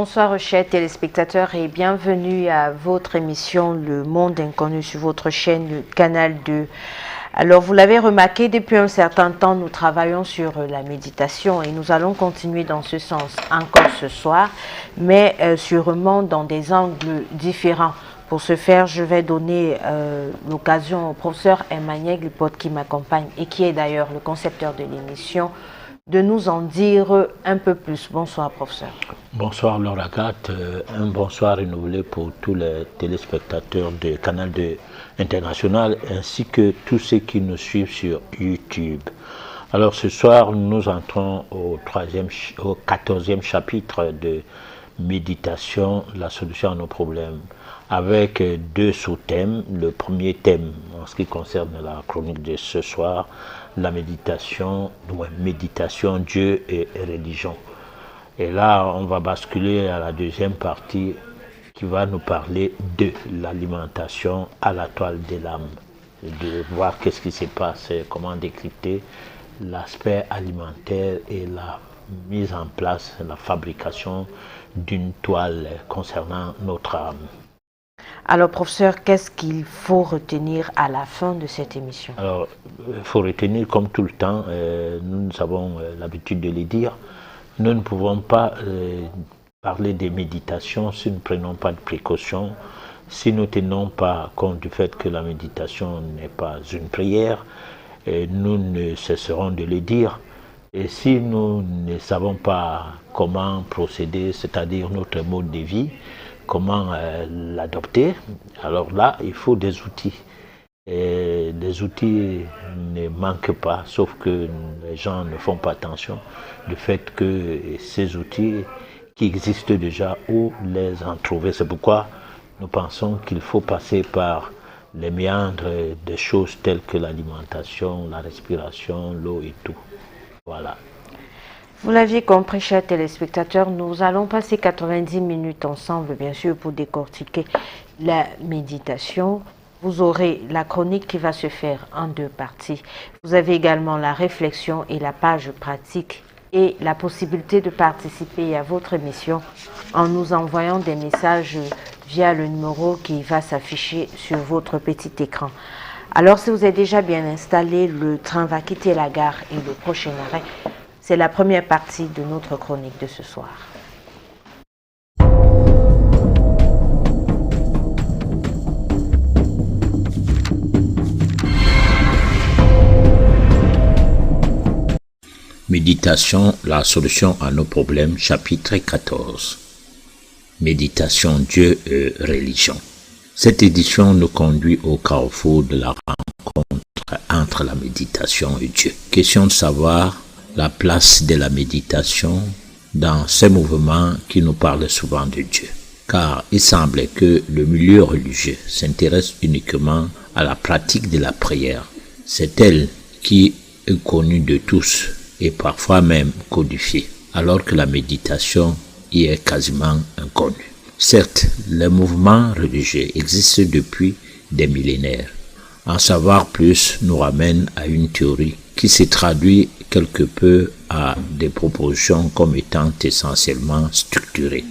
Bonsoir chers téléspectateurs et bienvenue à votre émission Le Monde Inconnu sur votre chaîne le Canal 2. Alors vous l'avez remarqué, depuis un certain temps nous travaillons sur la méditation et nous allons continuer dans ce sens encore ce soir, mais sûrement dans des angles différents. Pour ce faire, je vais donner l'occasion au professeur Emmanuel Glipot qui m'accompagne et qui est d'ailleurs le concepteur de l'émission, de nous en dire un peu plus. Bonsoir, professeur. Bonsoir, Laura Gat. Un bonsoir renouvelé pour tous les téléspectateurs de Canal 2 International ainsi que tous ceux qui nous suivent sur YouTube. Alors, ce soir, nous entrons au 14e chapitre de Méditation, la solution à nos problèmes, avec deux sous-thèmes. Le premier thème, en ce qui concerne la chronique de ce soir, la méditation, Dieu et religion. Et là, on va basculer à la deuxième partie qui va nous parler de l'alimentation à la toile de l'âme, de voir qu'est-ce qui se passe, comment décrypter l'aspect alimentaire et la mise en place, la fabrication d'une toile concernant notre âme. Alors, professeur, qu'est-ce qu'il faut retenir à la fin de cette émission? Alors, il faut retenir, comme tout le temps, nous avons l'habitude de le dire, nous ne pouvons pas parler des méditations si nous ne prenons pas de précautions, si nous ne tenons pas compte du fait que la méditation n'est pas une prière, nous ne cesserons de le dire. Et si nous ne savons pas comment procéder, c'est-à-dire notre mode de vie, comment l'adopter, alors là, il faut des outils. Et les outils ne manquent pas, sauf que les gens ne font pas attention du fait que ces outils qui existent déjà, où les en trouver. C'est pourquoi nous pensons qu'il faut passer par les méandres des choses telles que l'alimentation, la respiration, l'eau et tout. Voilà. Vous l'aviez compris, chers téléspectateurs, nous allons passer 90 minutes ensemble, bien sûr, pour décortiquer la méditation. Vous aurez la chronique qui va se faire en deux parties. Vous avez également la réflexion et la page pratique et la possibilité de participer à votre émission en nous envoyant des messages via le numéro qui va s'afficher sur votre petit écran. Alors, si vous êtes déjà bien installé, le train va quitter la gare et le prochain arrêt, c'est la première partie de notre chronique de ce soir. Méditation, la solution à nos problèmes, chapitre 14. Méditation, Dieu et religion. Cette édition nous conduit au carrefour de la rencontre entre la méditation et Dieu. Question de savoir la place de la méditation dans ces mouvements qui nous parlent souvent de Dieu. Car il semble que le milieu religieux s'intéresse uniquement à la pratique de la prière. C'est elle qui est connue de tous et parfois même codifiée, alors que la méditation y est quasiment inconnue. Certes, les mouvements religieux existent depuis des millénaires. En savoir plus nous ramène à une théorie qui se traduit quelque peu à des propositions comme étant essentiellement structurées.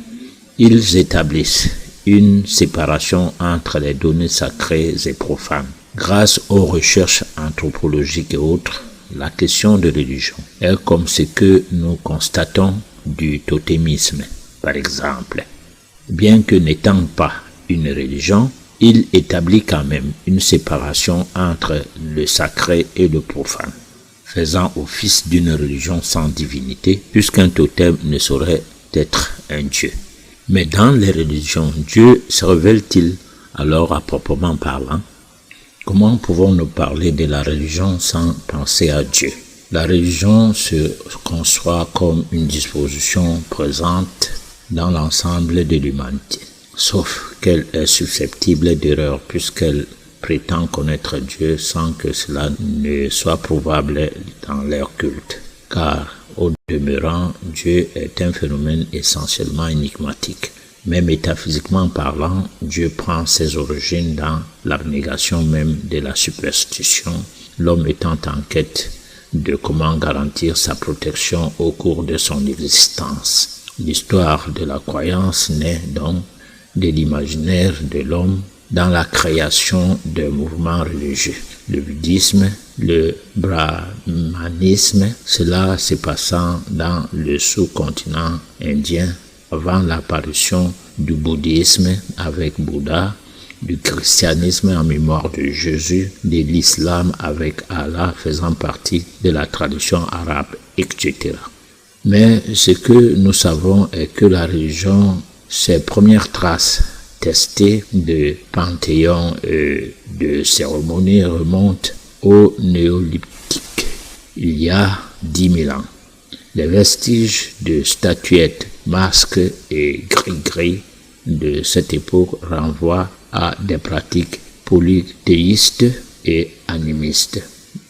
Ils établissent une séparation entre les données sacrées et profanes. Grâce aux recherches anthropologiques et autres, la question de religion est comme ce que nous constatons du totémisme, par exemple. Bien que n'étant pas une religion, il établit quand même une séparation entre le sacré et le profane, faisant office d'une religion sans divinité, puisqu'un totem ne saurait être un dieu. Mais dans les religions, Dieu se révèle-t-il alors à proprement parlant? Comment pouvons-nous parler de la religion sans penser à Dieu? La religion se conçoit comme une disposition présente dans l'ensemble de l'humanité, sauf qu'elle est susceptible d'erreur puisqu'elle prétend connaître Dieu sans que cela ne soit prouvable dans leur culte. Car, au demeurant, Dieu est un phénomène essentiellement énigmatique. Mais métaphysiquement parlant, Dieu prend ses origines dans l'abnégation même de la superstition, l'homme étant en quête de comment garantir sa protection au cours de son existence. L'histoire de la croyance naît donc de l'imaginaire de l'homme dans la création d'un mouvement religieux. Le bouddhisme, le brahmanisme, cela se passant dans le sous-continent indien avant l'apparition du bouddhisme avec Bouddha, du christianisme en mémoire de Jésus, de l'islam avec Allah faisant partie de la tradition arabe, etc. Mais ce que nous savons est que la religion, ses premières traces testées de panthéons et de cérémonies remontent au néolithique, il y a 10 000 ans. Les vestiges de statuettes, masques et gris-gris de cette époque renvoient à des pratiques polythéistes et animistes.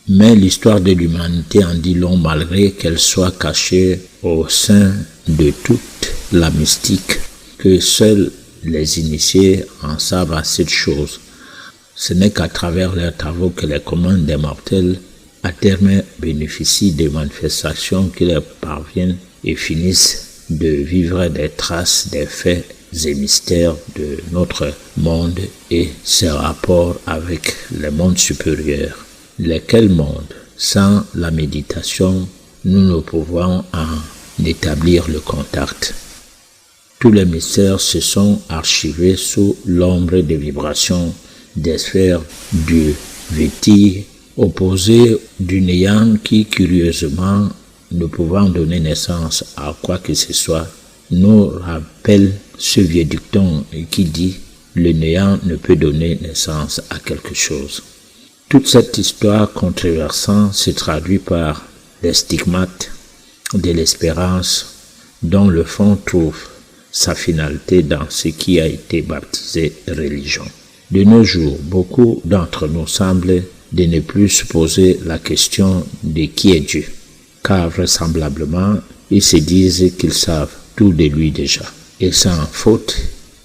Mais l'histoire de l'humanité en dit long malgré qu'elle soit cachée au sein de toute la mystique, que seuls les initiés en savent assez de choses. Ce n'est qu'à travers leurs travaux que les communs des mortels à terme bénéficient des manifestations qui leur parviennent et finissent de vivre des traces des faits et mystères de notre monde et ses rapports avec les mondes supérieurs. Lesquels mondes, sans la méditation, nous ne pouvons en établir le contact. Tous les mystères se sont archivés sous l'ombre des vibrations des sphères du Véti, opposées du néant qui, curieusement, ne pouvant donner naissance à quoi que ce soit, nous rappelle ce vieux dicton qui dit « le néant ne peut donner naissance à quelque chose ». Toute cette histoire controversante se traduit par les stigmates de l'espérance dont le fond trouve sa finalité dans ce qui a été baptisé religion. De nos jours, beaucoup d'entre nous semblent de ne plus se poser la question de qui est Dieu, car vraisemblablement, ils se disent qu'ils savent tout de lui déjà. Et sans faute,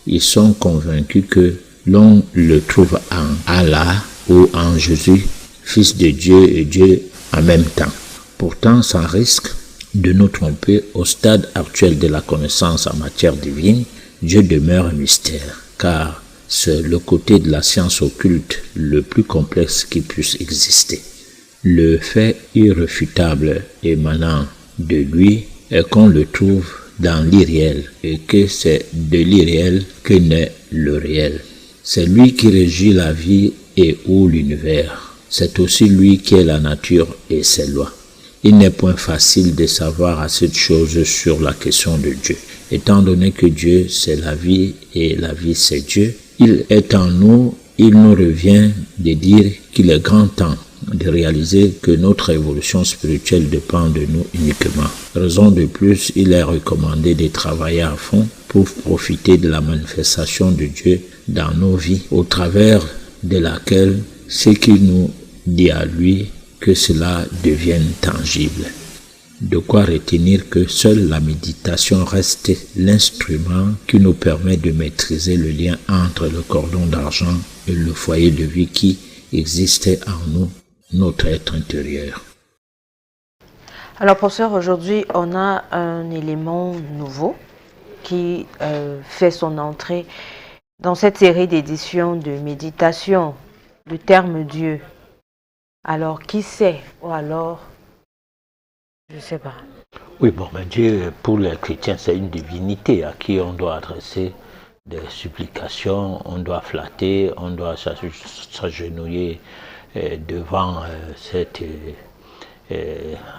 ils sont convaincus que l'on le trouve en Allah ou en Jésus, Fils de Dieu et Dieu en même temps. Pourtant, sans risque de nous tromper, au stade actuel de la connaissance en matière divine, Dieu demeure un mystère, car c'est le côté de la science occulte le plus complexe qui puisse exister. Le fait irréfutable émanant de lui est qu'on le trouve dans l'irréel et que c'est de l'irréel que naît le réel. C'est lui qui régit la vie et ou l'univers. C'est aussi lui qui est la nature et ses lois. Il n'est point facile de savoir assez de choses sur la question de Dieu. Étant donné que Dieu c'est la vie et la vie c'est Dieu, il est en nous, il nous revient de dire qu'il est grand temps de réaliser que notre évolution spirituelle dépend de nous uniquement. Raison de plus, il est recommandé de travailler à fond pour profiter de la manifestation de Dieu dans nos vies, au travers de laquelle ce qu'il nous dit à lui, que cela devienne tangible. De quoi retenir que seule la méditation reste l'instrument qui nous permet de maîtriser le lien entre le cordon d'argent et le foyer de vie qui existe en nous, notre être intérieur. Alors, professeur, aujourd'hui, on a un élément nouveau qui fait son entrée dans cette série d'éditions de méditation, le terme Dieu. Alors, qui c'est? Ou alors, je ne sais pas. Oui, mais Dieu, pour les chrétiens, c'est une divinité à qui on doit adresser des supplications, on doit flatter, on doit s'agenouiller devant cet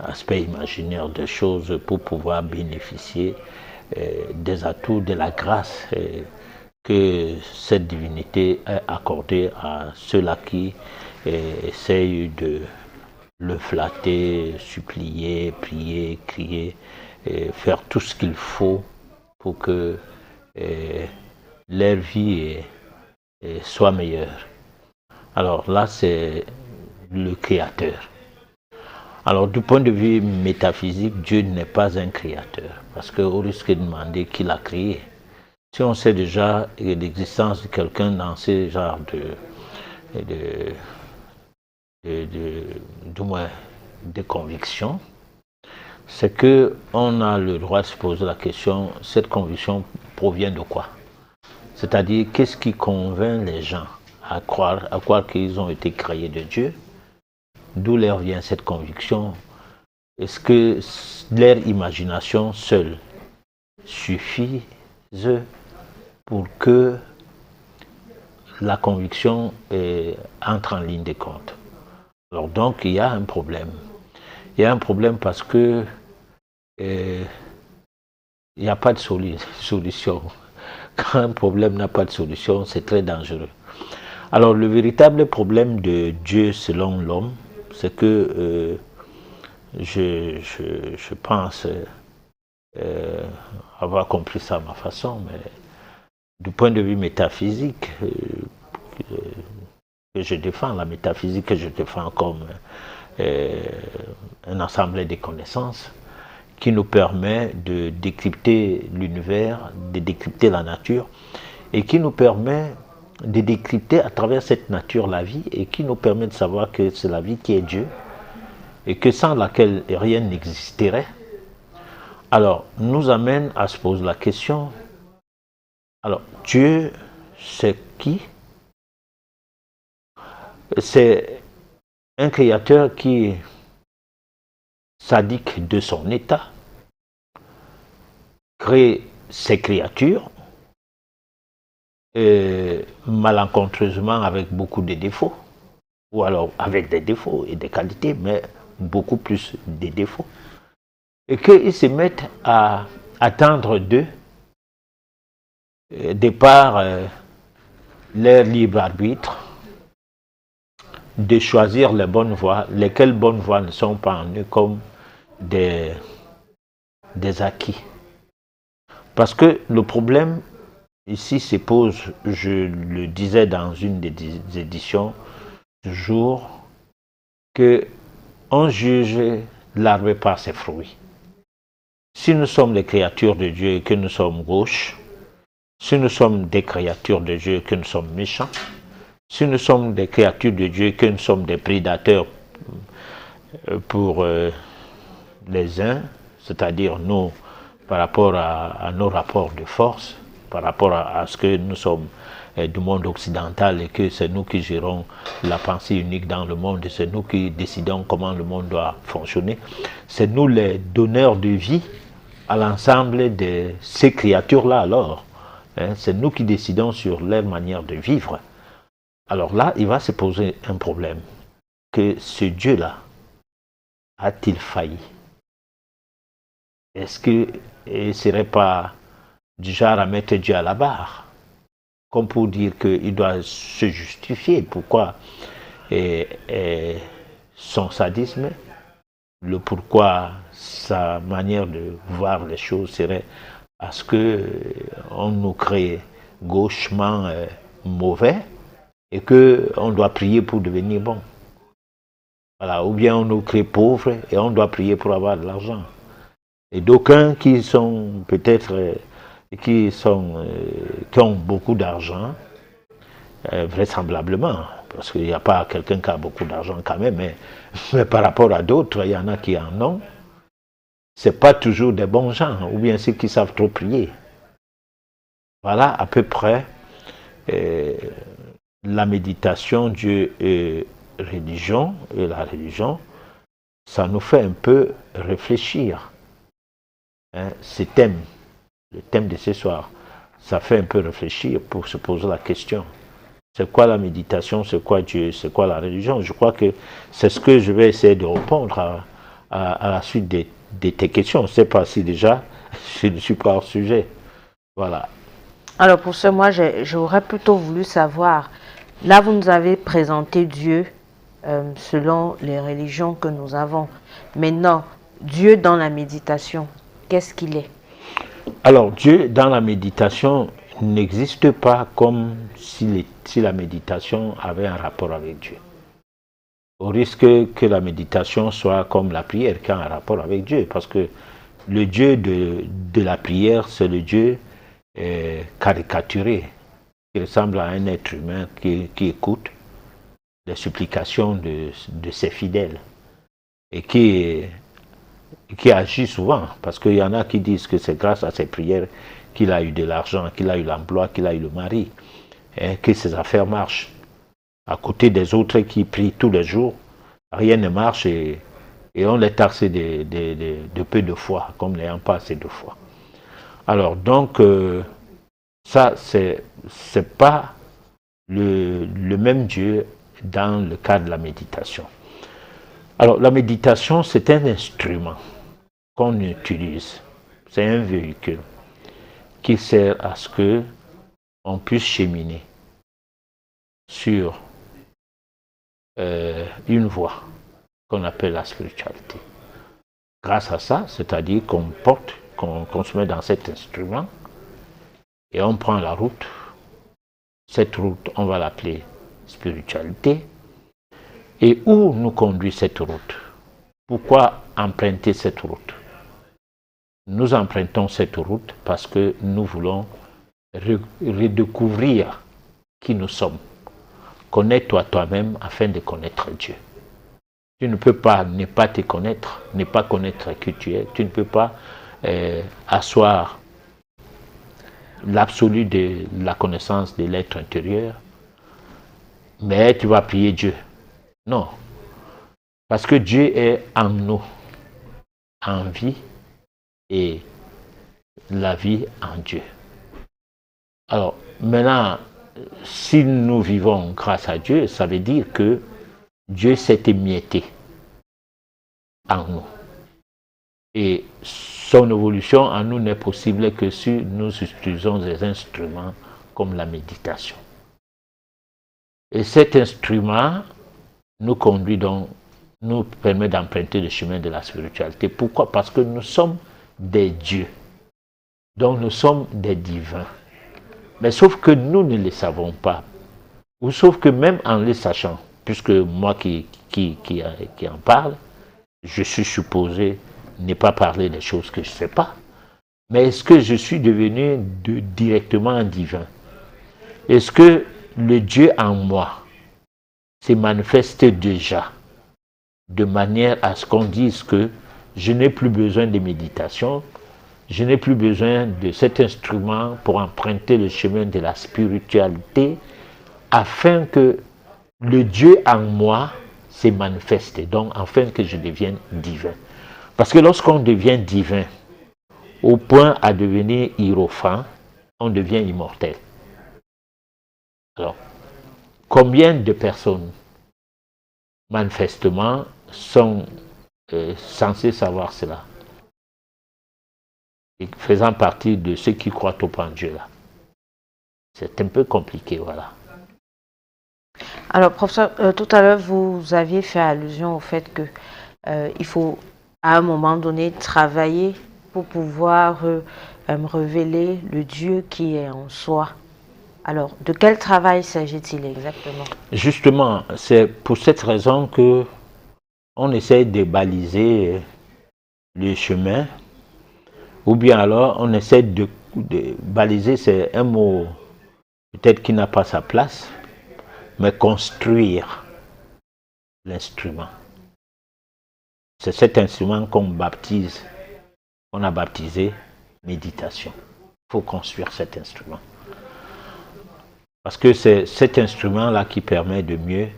aspect imaginaire des choses pour pouvoir bénéficier des atouts de la grâce que cette divinité a accordée à ceux-là qui essayent de le flatter, supplier, prier, crier, faire tout ce qu'il faut pour que leur vie soit meilleure. Alors là, c'est le Créateur. Alors du point de vue métaphysique, Dieu n'est pas un créateur, parce qu'au risque de demander qui l'a créé. Si on sait déjà l'existence de quelqu'un dans ce genre du moins de convictions, c'est qu'on a le droit de se poser la question, cette conviction provient de quoi? C'est-à-dire, qu'est-ce qui convainc les gens à croire qu'ils ont été créés de Dieu? D'où leur vient cette conviction? Est-ce que leur imagination seule suffit pour que la conviction entre en ligne de compte? Alors donc, il y a un problème. Il y a un problème parce que il n'y a pas de solution. Quand un problème n'a pas de solution, c'est très dangereux. Alors, le véritable problème de Dieu selon l'homme, c'est que je pense avoir compris ça à ma façon, mais du point de vue métaphysique, que je défends, la métaphysique que je défends comme un ensemble de connaissances qui nous permet de décrypter l'univers, de décrypter la nature, et qui nous permet de décrypter à travers cette nature la vie, et qui nous permet de savoir que c'est la vie qui est Dieu, et que sans laquelle rien n'existerait. Alors, nous amène à se poser la question, alors, Dieu, c'est qui? C'est un créateur qui sadique de son état, crée ses créatures, malencontreusement avec beaucoup de défauts, ou alors avec des défauts et des qualités, mais beaucoup plus des défauts, et qu'ils se mettent à attendre d'eux, de par leur libre arbitre, de choisir les bonnes voies, lesquelles bonnes voies ne sont pas en eux comme des acquis. Parce que le problème ici se pose, je le disais dans une des éditions, toujours, qu'on juge l'arbre par ses fruits. Si nous sommes les créatures de Dieu et que nous sommes gauches, si nous sommes des créatures de Dieu et que nous sommes méchants, si nous sommes des créatures de Dieu et que nous sommes des prédateurs pour les uns, c'est-à-dire nous, par rapport à nos rapports de force, par rapport à ce que nous sommes du monde occidental et que c'est nous qui gérons la pensée unique dans le monde, c'est nous qui décidons comment le monde doit fonctionner, c'est nous les donneurs de vie à l'ensemble de ces créatures-là alors. C'est nous qui décidons sur leur manière de vivre. Alors là, il va se poser un problème. Que ce Dieu-là a-t-il failli? Est-ce qu'il ne serait pas du genre à mettre Dieu à la barre? Comme pour dire qu'il doit se justifier. Pourquoi son sadisme, le pourquoi sa manière de voir les choses serait à ce qu'on nous crée gauchement mauvais et qu'on doit prier pour devenir bon. Voilà. Ou bien on nous crée pauvres et on doit prier pour avoir de l'argent. Et d'aucuns qui sont peut-être, qui ont beaucoup d'argent, vraisemblablement, parce qu'il n'y a pas quelqu'un qui a beaucoup d'argent quand même, mais par rapport à d'autres, il y en a qui en ont. C'est pas toujours des bons gens, ou bien ceux qui savent trop prier. Voilà à peu près la méditation, Dieu et religion, et la religion, ça nous fait un peu réfléchir. Ce thème, le thème de ce soir, ça fait un peu réfléchir pour se poser la question. C'est quoi la méditation, c'est quoi Dieu, c'est quoi la religion? Je crois que c'est ce que je vais essayer de répondre à la suite de tes questions. Je ne sais pas si déjà je ne suis pas hors sujet. Voilà. Alors pour ce, moi, j'aurais plutôt voulu savoir, là vous nous avez présenté Dieu selon les religions que nous avons. Maintenant, Dieu dans la méditation, qu'est-ce qu'il est? Alors Dieu dans la méditation n'existe pas comme si la méditation avait un rapport avec Dieu. Au risque que la méditation soit comme la prière qui a un rapport avec Dieu, parce que le Dieu de la prière, c'est le Dieu caricaturé, qui ressemble à un être humain qui écoute les supplications de ses fidèles et qui qui agit souvent, parce qu'il y en a qui disent que c'est grâce à ses prières qu'il a eu de l'argent, qu'il a eu l'emploi, qu'il a eu le mari, hein, que ses affaires marchent. À côté des autres qui prient tous les jours, rien ne marche et on les taxe de peu de foi, comme n'ayant pas assez de foi. Alors donc, ça, c'est pas le même Dieu dans le cas de la méditation. Alors, la méditation, c'est un instrument qu'on utilise. C'est un véhicule qui sert à ce que on puisse cheminer sur une voie qu'on appelle la spiritualité. Grâce à ça, c'est-à-dire qu'on se met dans cet instrument et on prend la route. Cette route, on va l'appeler spiritualité. Et où nous conduit cette route? Pourquoi emprunter cette route? Nous empruntons cette route parce que nous voulons redécouvrir qui nous sommes. Connais-toi toi-même afin de connaître Dieu. Tu ne peux pas ne pas te connaître, ne pas connaître qui tu es. Tu ne peux pas asseoir l'absolu de la connaissance de l'être intérieur, mais tu vas prier Dieu. Non, parce que Dieu est en nous, en vie, et la vie en Dieu. Alors, maintenant, si nous vivons grâce à Dieu, ça veut dire que Dieu s'est émietté en nous. Et son évolution en nous n'est possible que si nous utilisons des instruments comme la méditation. Et cet instrument nous conduit donc, nous permet d'emprunter le chemin de la spiritualité. Pourquoi? Parce que nous sommes des dieux. Donc nous sommes des divins. Mais sauf que nous ne les savons pas. Ou sauf que même en les sachant, puisque moi qui en parle, je suis supposé ne pas parler des choses que je ne sais pas. Mais est-ce que je suis devenu directement divin? Est-ce que le Dieu en moi se manifeste déjà de manière à ce qu'on dise que je n'ai plus besoin de méditation, je n'ai plus besoin de cet instrument pour emprunter le chemin de la spiritualité afin que le Dieu en moi se manifeste, donc afin que je devienne divin. Parce que lorsqu'on devient divin, au point à devenir hiérophant, on devient immortel. Alors, combien de personnes, manifestement, sont censées savoir cela? Et faisant partie de ceux qui croient au en Dieu là. C'est un peu compliqué, voilà. Alors, professeur, tout à l'heure, vous aviez fait allusion au fait que il faut, à un moment donné, travailler pour pouvoir révéler le Dieu qui est en soi. Alors, de quel travail s'agit-il exactement? Justement, c'est pour cette raison que on essaie de baliser le chemin, ou bien alors on essaie de baliser, c'est un mot peut-être qui n'a pas sa place, mais construire l'instrument. C'est cet instrument qu'on baptise, on a baptisé méditation. Il faut construire cet instrument. Parce que c'est cet instrument-là qui permet de mieux,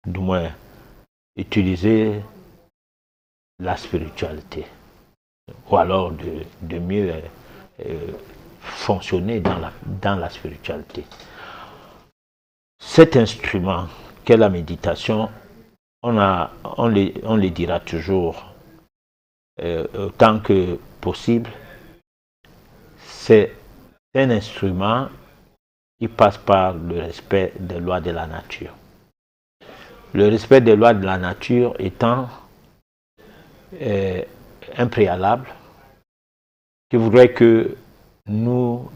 du moins, utiliser la spiritualité. Ou alors de mieux fonctionner dans la spiritualité. Cet instrument qu'est la méditation, on le dira toujours autant que possible. C'est un instrument qui passe par le respect des lois de la nature. Le respect des lois de la nature étant un préalable qui voudrait que nous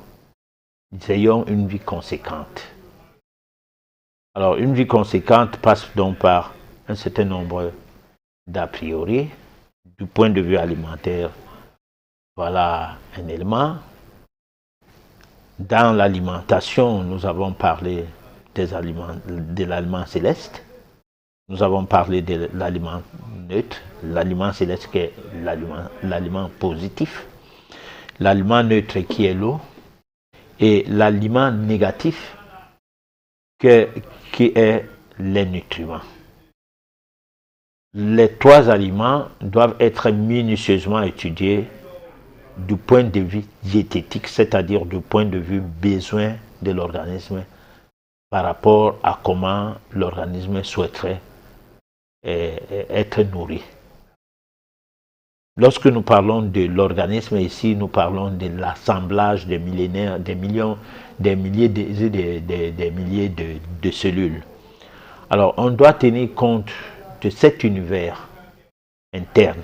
ayons une vie conséquente. Alors, une vie conséquente passe donc par un certain nombre d'a priori. Du point de vue alimentaire, voilà un élément. Dans l'alimentation, nous avons parlé de l'aliment céleste. Nous avons parlé de l'aliment neutre, l'aliment céleste qui est l'aliment positif, l'aliment neutre qui est l'eau, et l'aliment négatif qui est les nutriments. Les trois aliments doivent être minutieusement étudiés du point de vue diététique, c'est-à-dire du point de vue besoin de l'organisme par rapport à comment l'organisme souhaiterait être nourri. Lorsque nous parlons de l'organisme ici, nous parlons de l'assemblage des millénaires, des millions, des milliers de cellules. Alors, on doit tenir compte de cet univers interne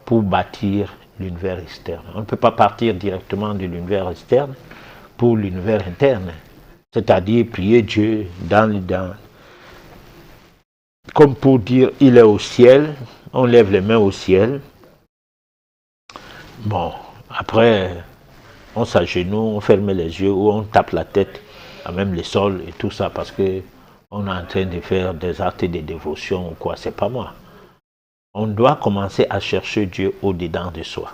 pour bâtir l'univers externe. On ne peut pas partir directement de l'univers externe pour l'univers interne, c'est-à-dire prier Dieu comme pour dire il est au ciel, on lève les mains au ciel. Bon, après, on s'agenouille, on ferme les yeux ou on tape la tête à même le sol et tout ça parce que on est en train de faire des actes de dévotion ou quoi, c'est pas moi. On doit commencer à chercher Dieu au-dedans de soi.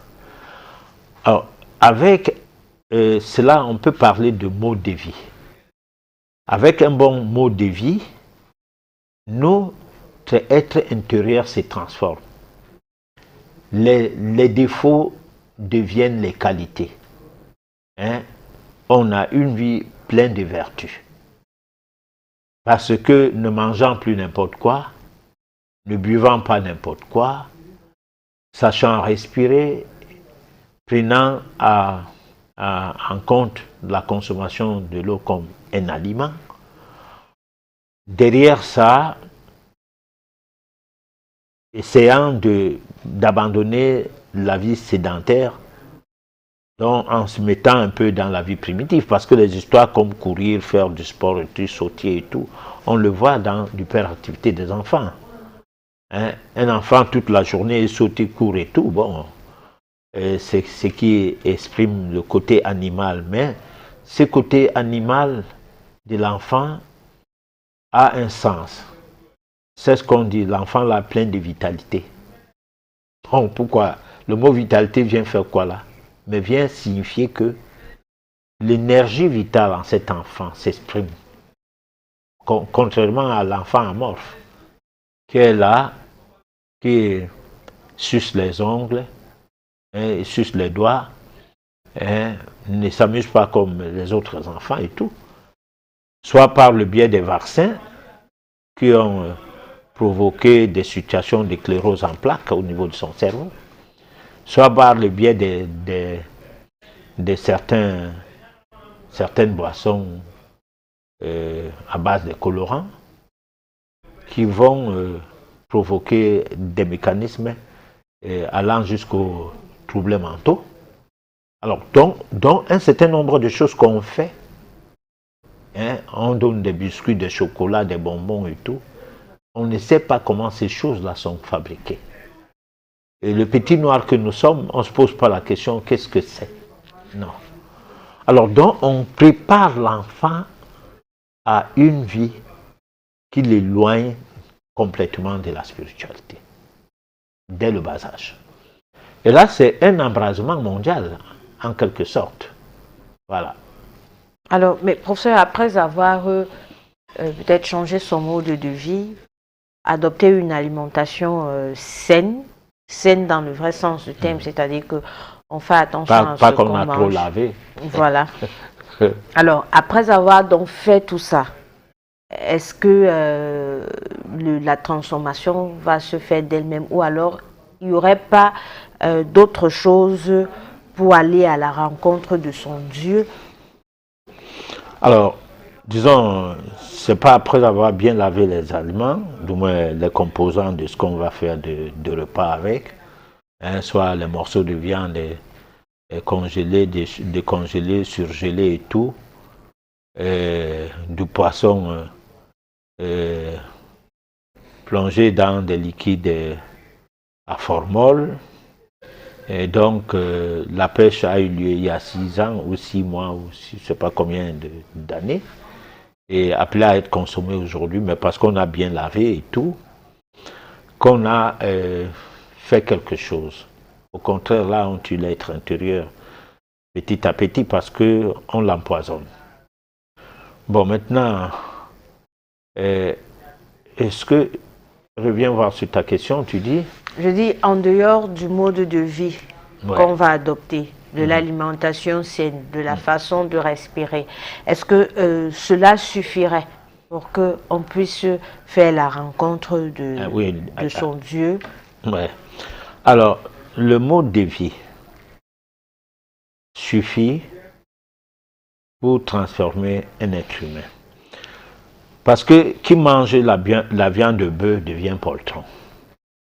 Alors, avec cela, on peut parler de mode de vie. Avec un bon mode de vie, notre être intérieur se transforme. Les défauts deviennent les qualités. On a une vie pleine de vertus. Parce que ne mangeant plus n'importe quoi, ne buvant pas n'importe quoi, sachant respirer, prenant en compte la consommation de l'eau comme un aliment, derrière ça, essayant d'abandonner la vie sédentaire, donc en se mettant un peu dans la vie primitive, parce que les histoires comme courir, faire du sport, et tout, sauter et tout, on le voit dans l'hyperactivité des enfants. Un enfant toute la journée, sauter, courir et tout, bon, c'est ce qui exprime le côté animal, mais ce côté animal de l'enfant a un sens. C'est ce qu'on dit, l'enfant là plein de vitalité. Bon, pourquoi? Le mot vitalité vient faire quoi là? Mais vient signifier que l'énergie vitale en cet enfant s'exprime. Contrairement à l'enfant amorphe, qui est là, qui suce les ongles, suce les doigts, ne s'amuse pas comme les autres enfants et tout. Soit par le biais des vaccins qui ont provoqué des situations d'éclérose en plaques au niveau de son cerveau, soit par le biais de certaines boissons à base de colorants qui vont provoquer des mécanismes allant jusqu'aux troubles mentaux. Alors, donc un certain nombre de choses qu'on fait, on donne des biscuits, des chocolats, des bonbons et tout, on ne sait pas comment ces choses-là sont fabriquées. Et le petit noir que nous sommes, on ne se pose pas la question, qu'est-ce que c'est? Non. Alors donc, on prépare l'enfant à une vie qui l'éloigne complètement de la spiritualité, dès le bas âge. Et là, c'est un embrasement mondial, en quelque sorte. Voilà. Alors, mais professeur, après avoir peut-être changé son mode de vie, adopté une alimentation saine dans le vrai sens du terme, c'est-à-dire qu'on fait attention à ce qu'on mange. Pas qu'on a trop lavé. Voilà. Alors, après avoir donc fait tout ça, est-ce que la transformation va se faire d'elle-même ou alors il n'y aurait pas d'autres choses pour aller à la rencontre de son Dieu? Alors, disons, c'est pas après avoir bien lavé les aliments, du moins les composants de ce qu'on va faire de repas avec, soit les morceaux de viande congelés, décongelés, surgelés et tout, du poisson plongé dans des liquides à formol. Et donc, la pêche a eu lieu il y a 6 ans ou 6 mois, ou je ne sais pas combien d'années. et appelé à être consommé aujourd'hui, mais parce qu'on a bien lavé et tout, qu'on a fait quelque chose. Au contraire, là, on tue l'être intérieur petit à petit parce qu'on l'empoisonne. Bon, maintenant, est-ce que, reviens voir sur ta question, tu dis? Je dis en dehors du mode de vie qu'on va adopter, de l'alimentation saine, de la façon de respirer, est-ce que cela suffirait pour qu'on puisse faire la rencontre de son Dieu? Ouais. Alors, le mode de vie suffit pour transformer un être humain. Parce que qui mange la viande de bœuf devient poltron.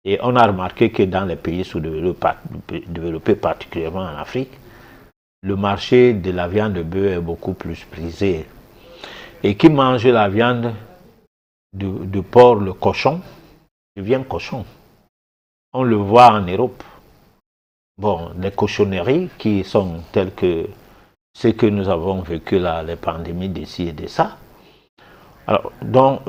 Et on a remarqué que dans les pays sous-développés, particulièrement en Afrique, le marché de la viande de bœuf est beaucoup plus prisé. Et qui mange la viande de porc, le cochon, devient cochon. On le voit en Europe. Bon, les cochonneries qui sont telles que ce que nous avons vécu là, les pandémies d'ici et de ça. Alors, donc,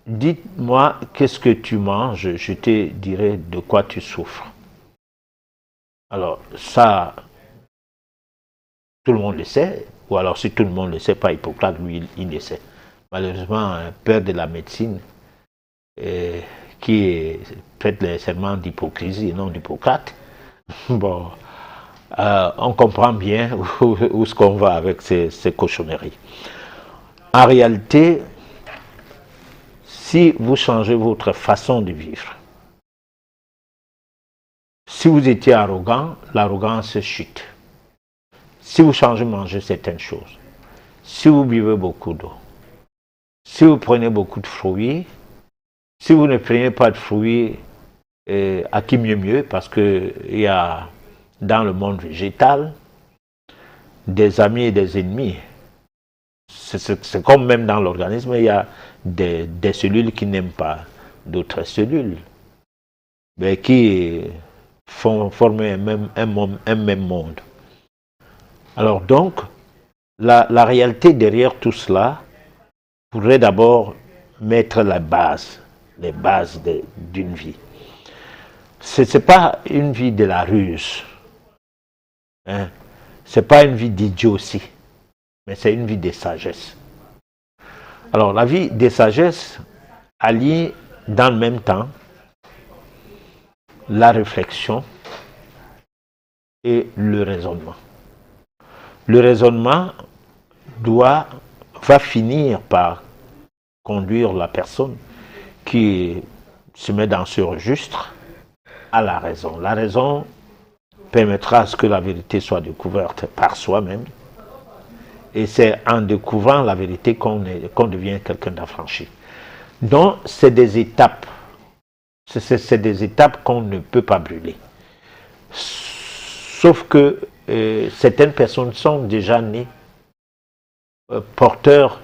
dites-moi, qu'est-ce que tu manges? Je te dirai de quoi tu souffres. Alors, ça, tout le monde le sait, ou alors si tout le monde le sait, pas Hippocrate, lui, il le sait. Malheureusement, un père de la médecine qui prête les serments d'hypocrisie et non d'Hippocrate, bon, on comprend bien où ce qu'on va avec ces cochonneries. En réalité, si vous changez votre façon de vivre, si vous étiez arrogant, l'arrogance chute. Si vous changez de manger certaines choses, si vous buvez beaucoup d'eau, si vous prenez beaucoup de fruits, si vous ne prenez pas de fruits, à qui mieux, parce qu'il y a dans le monde végétal des amis et des ennemis. C'est comme même dans l'organisme, il y a des cellules qui n'aiment pas d'autres cellules, mais qui forment un même monde. Alors donc, la réalité derrière tout cela pourrait d'abord mettre les bases d'une vie. Ce n'est pas une vie de la ruse, hein? Ce n'est pas une vie d'idiotie, mais c'est une vie de sagesse. Alors la vie de sagesse allie dans le même temps la réflexion et le raisonnement. Le raisonnement va finir par conduire la personne qui se met dans ce registre à la raison. La raison permettra à ce que la vérité soit découverte par soi-même. Et c'est en découvrant la vérité qu'on devient quelqu'un d'affranchi. Donc, c'est des étapes. C'est des étapes qu'on ne peut pas brûler. Sauf que certaines personnes sont déjà nées porteurs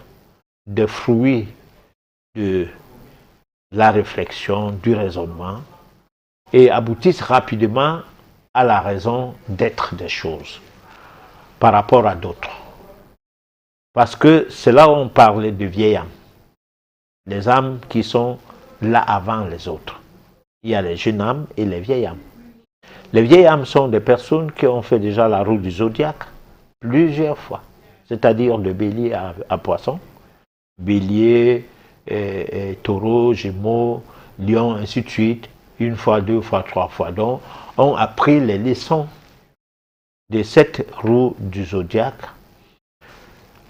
de fruits de la réflexion, du raisonnement, et aboutissent rapidement à la raison d'être des choses par rapport à d'autres. Parce que c'est là où on parlait de vieilles âmes. Les âmes qui sont là avant les autres. Il y a les jeunes âmes et les vieilles âmes. Les vieilles âmes sont des personnes qui ont fait déjà la roue du zodiaque plusieurs fois. C'est-à-dire de bélier à poisson, bélier, taureau, gémeaux, lion, ainsi de suite, une fois, deux fois, trois fois. Donc, on a appris les leçons de cette roue du zodiaque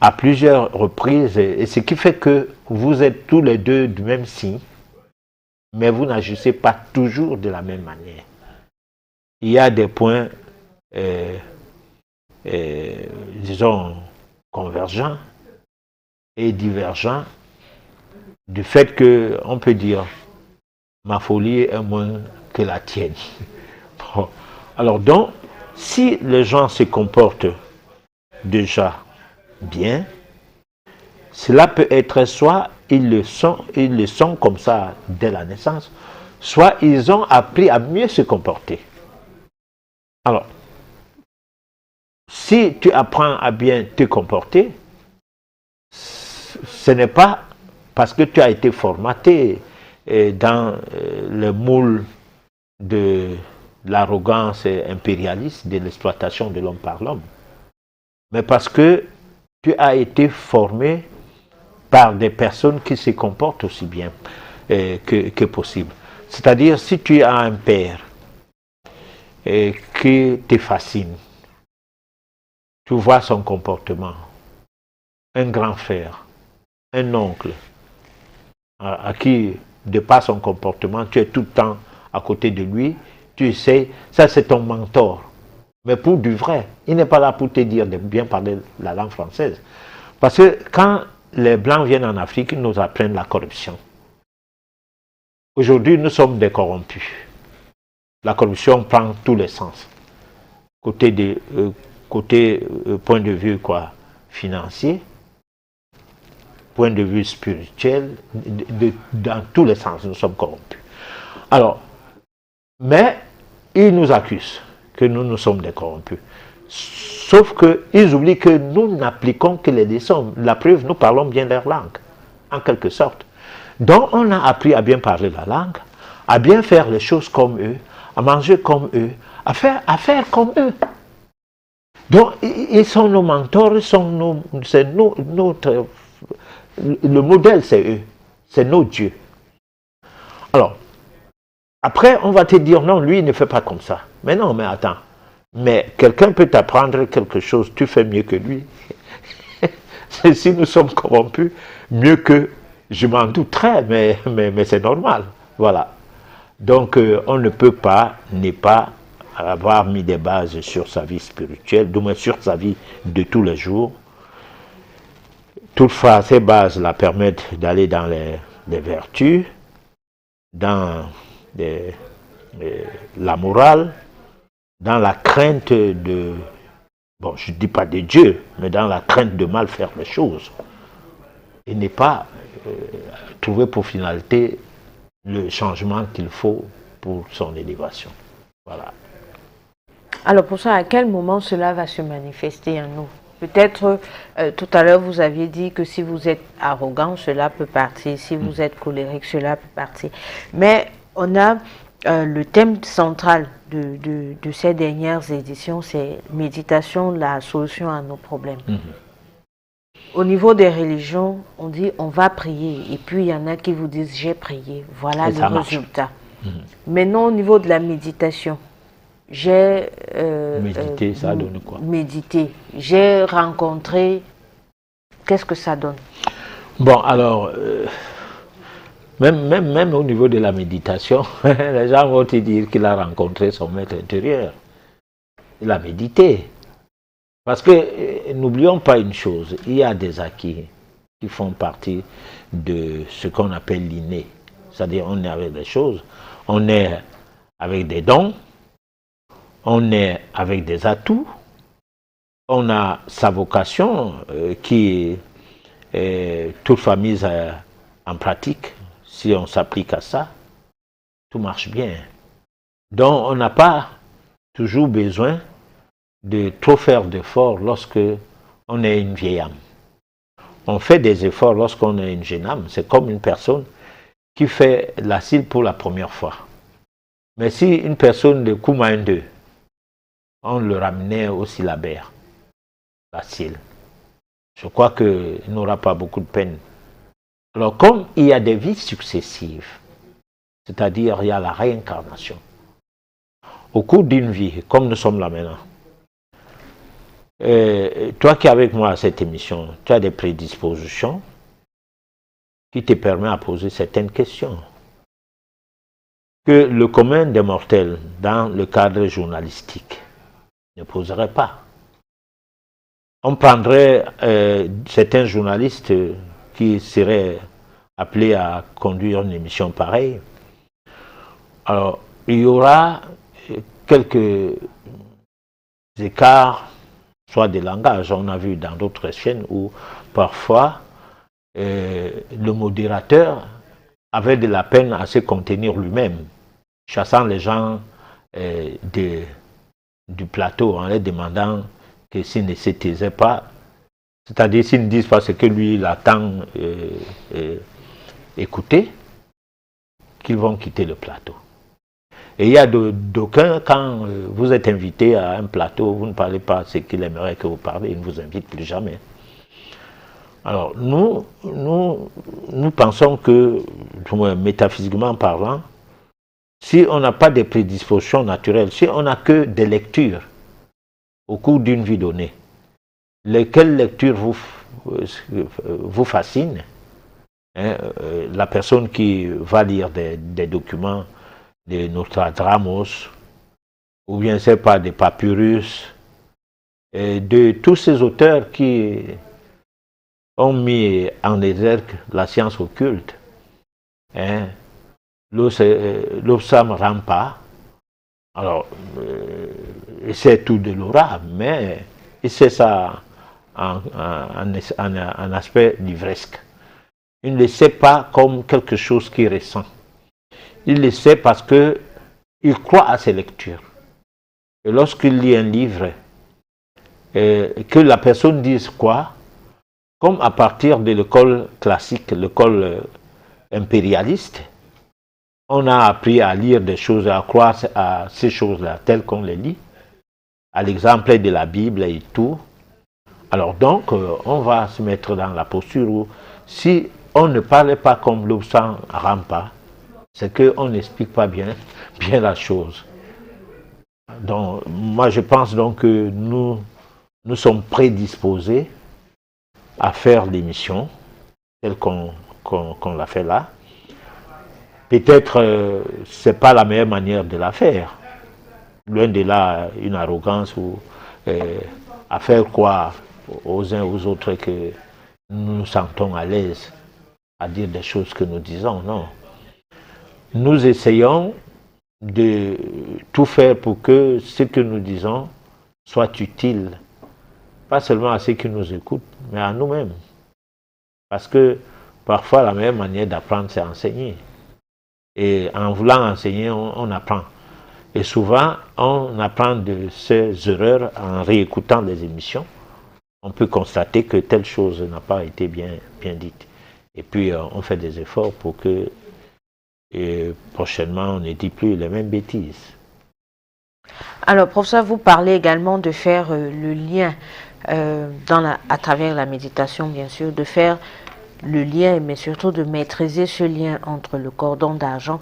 à plusieurs reprises, et ce qui fait que vous êtes tous les deux du même signe, mais vous n'agissez pas toujours de la même manière. Il y a des points, disons, convergents et divergents, du fait qu'on peut dire ma folie est moins que la tienne. Bon. Alors donc, si les gens se comportent déjà bien, cela peut être soit ils le sont comme ça dès la naissance, soit ils ont appris à mieux se comporter. Alors, si tu apprends à bien te comporter, ce n'est pas parce que tu as été formaté dans le moule de l'arrogance impérialiste, de l'exploitation de l'homme par l'homme, mais parce que tu as été formé par des personnes qui se comportent aussi bien que possible. C'est-à-dire, si tu as un père qui te fascine, tu vois son comportement, un grand frère, un oncle, à qui, de par son comportement, tu es tout le temps à côté de lui, tu sais, ça c'est ton mentor. Mais pour du vrai, il n'est pas là pour te dire de bien parler la langue française. Parce que quand les Blancs viennent en Afrique, ils nous apprennent la corruption. Aujourd'hui, nous sommes des corrompus. La corruption prend tous les sens. Côté point de vue financier, point de vue spirituel, dans tous les sens, nous sommes corrompus. Alors, mais ils nous accusent que nous sommes des corrompus. Sauf qu'ils oublient que nous n'appliquons que les leçons. La preuve, nous parlons bien leur langue, en quelque sorte. Donc, on a appris à bien parler la langue, à bien faire les choses comme eux, à manger comme eux, à faire comme eux. Donc, ils sont nos mentors, le modèle, c'est eux, c'est nos dieux. Alors, après, on va te dire, non, lui, il ne fait pas comme ça. Mais non, mais attends. Mais quelqu'un peut t'apprendre quelque chose, tu fais mieux que lui. Si nous sommes corrompus, mieux que, je m'en douterais, mais c'est normal. Voilà. Donc, on ne peut pas ne pas avoir mis des bases sur sa vie spirituelle, du moins sur sa vie de tous les jours. Toutefois, ces bases la permettent d'aller dans les vertus, dans la morale, dans la crainte de, bon, je ne dis pas de Dieu, mais dans la crainte de mal faire les choses. Et n'est pas trouver pour finalité le changement qu'il faut pour son élévation. Voilà. Alors pour ça, à quel moment cela va se manifester en nous? Peut-être, tout à l'heure, vous aviez dit que si vous êtes arrogant, cela peut partir. Si vous êtes colérique, cela peut partir. Mais on a le thème central de ces dernières éditions, c'est méditation, la solution à nos problèmes. Au niveau des religions, on dit on va prier. Et puis il y en a qui vous disent j'ai prié. Voilà le résultat. Maintenant, au niveau de la méditation, j'ai médité, ça donne quoi? Médité. J'ai rencontré. Qu'est-ce que ça donne? Bon, alors, même au niveau de la méditation, les gens vont te dire qu'il a rencontré son maître intérieur. Il a médité. Parce que n'oublions pas une chose, il y a des acquis qui font partie de ce qu'on appelle l'inné. C'est-à-dire, on est avec des choses, on est avec des dons, on est avec des atouts, on a sa vocation qui est toutefois mise en pratique. Si on s'applique à ça, tout marche bien. Donc, on n'a pas toujours besoin de trop faire d'efforts lorsque on est une vieille âme. On fait des efforts lorsqu'on est une jeune âme. C'est comme une personne qui fait la cile pour la première fois. Mais si une personne de Koumain 2, on le ramenait au syllabaire, la cile, je crois qu'il n'aura pas beaucoup de peine. Alors, comme il y a des vies successives, c'est-à-dire il y a la réincarnation, au cours d'une vie, comme nous sommes là maintenant, toi qui es avec moi à cette émission, tu as des prédispositions qui te permettent de poser certaines questions que le commun des mortels, dans le cadre journalistique, ne poserait pas. On prendrait certains journalistes qui seraient appelés à conduire une émission pareille. Alors, il y aura quelques écarts, soit de langage. On a vu dans d'autres chaînes où parfois le modérateur avait de la peine à se contenir lui-même, chassant les gens du plateau en leur demandant que s'ils ne se taisaient pas, C'est-à-dire, s'ils ne disent pas ce que lui, il attend écouter, qu'ils vont quitter le plateau. Et il y a d'aucuns, quand vous êtes invité à un plateau, vous ne parlez pas ce qu'il aimerait que vous parlez, il ne vous invite plus jamais. Alors, nous pensons que, métaphysiquement parlant, si on n'a pas de prédispositions naturelles, si on n'a que des lectures au cours d'une vie donnée, lesquelles lectures vous fascinent, hein, la personne qui va lire des documents de Nostradamus, ou bien c'est pas des papyrus, et de tous ces auteurs qui ont mis en exergue la science occulte, hein, Lobsam Rampa, alors c'est tout de l'aura, mais c'est ça en aspect livresque. Il ne le sait pas comme quelque chose qui est récent. Il le sait parce qu'il croit à ses lectures. Et lorsqu'il lit un livre, que la personne dise quoi, comme à partir de l'école classique, l'école impérialiste, on a appris à lire des choses, à croire à ces choses-là, telles qu'on les lit, à l'exemple de la Bible et tout. Alors donc, on va se mettre dans la posture où, si on ne parlait pas comme Lobsang Rampa, c'est qu'on n'explique pas bien la chose. Donc, moi je pense donc que nous sommes prédisposés à faire l'émission telle qu'on l'a fait là. Peut-être c'est pas la meilleure manière de la faire. Loin de là une arrogance ou à faire croire aux uns aux autres que nous nous sentons à l'aise à dire des choses que nous disons. Non. Nous essayons de tout faire pour que ce que nous disons soit utile, pas seulement à ceux qui nous écoutent, mais à nous-mêmes. Parce que parfois la meilleure manière d'apprendre, c'est enseigner. Et en voulant enseigner, on apprend. Et souvent, on apprend de ses erreurs en réécoutant les émissions. On peut constater que telle chose n'a pas été bien dite. Et puis, on fait des efforts pour que prochainement, on ne dit plus les mêmes bêtises. Alors, professeur, vous parlez également de faire le lien à travers la méditation, bien sûr, de faire le lien, mais surtout de maîtriser ce lien entre le cordon d'argent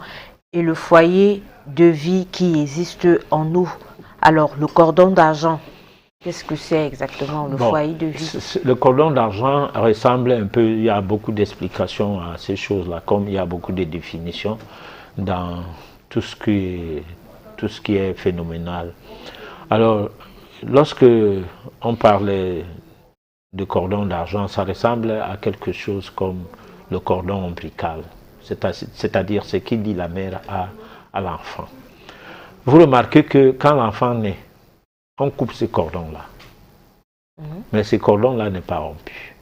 et le foyer de vie qui existe en nous. Alors, le cordon d'argent, qu'est-ce que c'est exactement, le foyer de vie? Le cordon d'argent ressemble un peu, il y a beaucoup d'explications à ces choses-là, comme il y a beaucoup de définitions dans tout ce qui est phénoménal. Alors, lorsque on parlait de cordon d'argent, ça ressemble à quelque chose comme le cordon ombilical, c'est-à-dire ce qui lie la mère à l'enfant. Vous remarquez que quand l'enfant naît, on coupe ce cordon-là. Mais ce cordon-là n'est pas rompu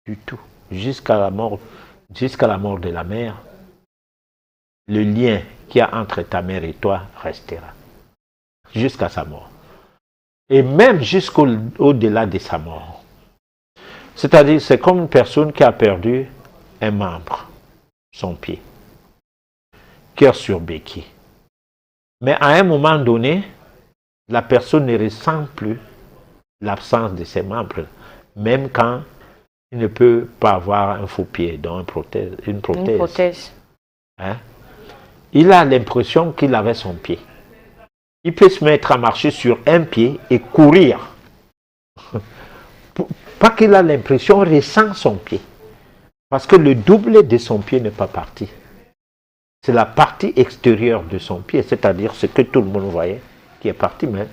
du tout. Jusqu'à la mort de la mère, le lien qu'il y a entre ta mère et toi restera. Jusqu'à sa mort. Et même jusqu'au-delà de sa mort. C'est-à-dire, c'est comme une personne qui a perdu un membre, son pied, cœur sur béquille. Mais à un moment donné, la personne ne ressent plus l'absence de ses membres, même quand il ne peut pas avoir un faux pied, donc une prothèse. Hein? Il a l'impression qu'il avait son pied. Il peut se mettre à marcher sur un pied et courir. Pas qu'il a l'impression, il ressent son pied. Parce que le double de son pied n'est pas parti. C'est la partie extérieure de son pied, c'est-à-dire ce que tout le monde voyait qui est parti, mais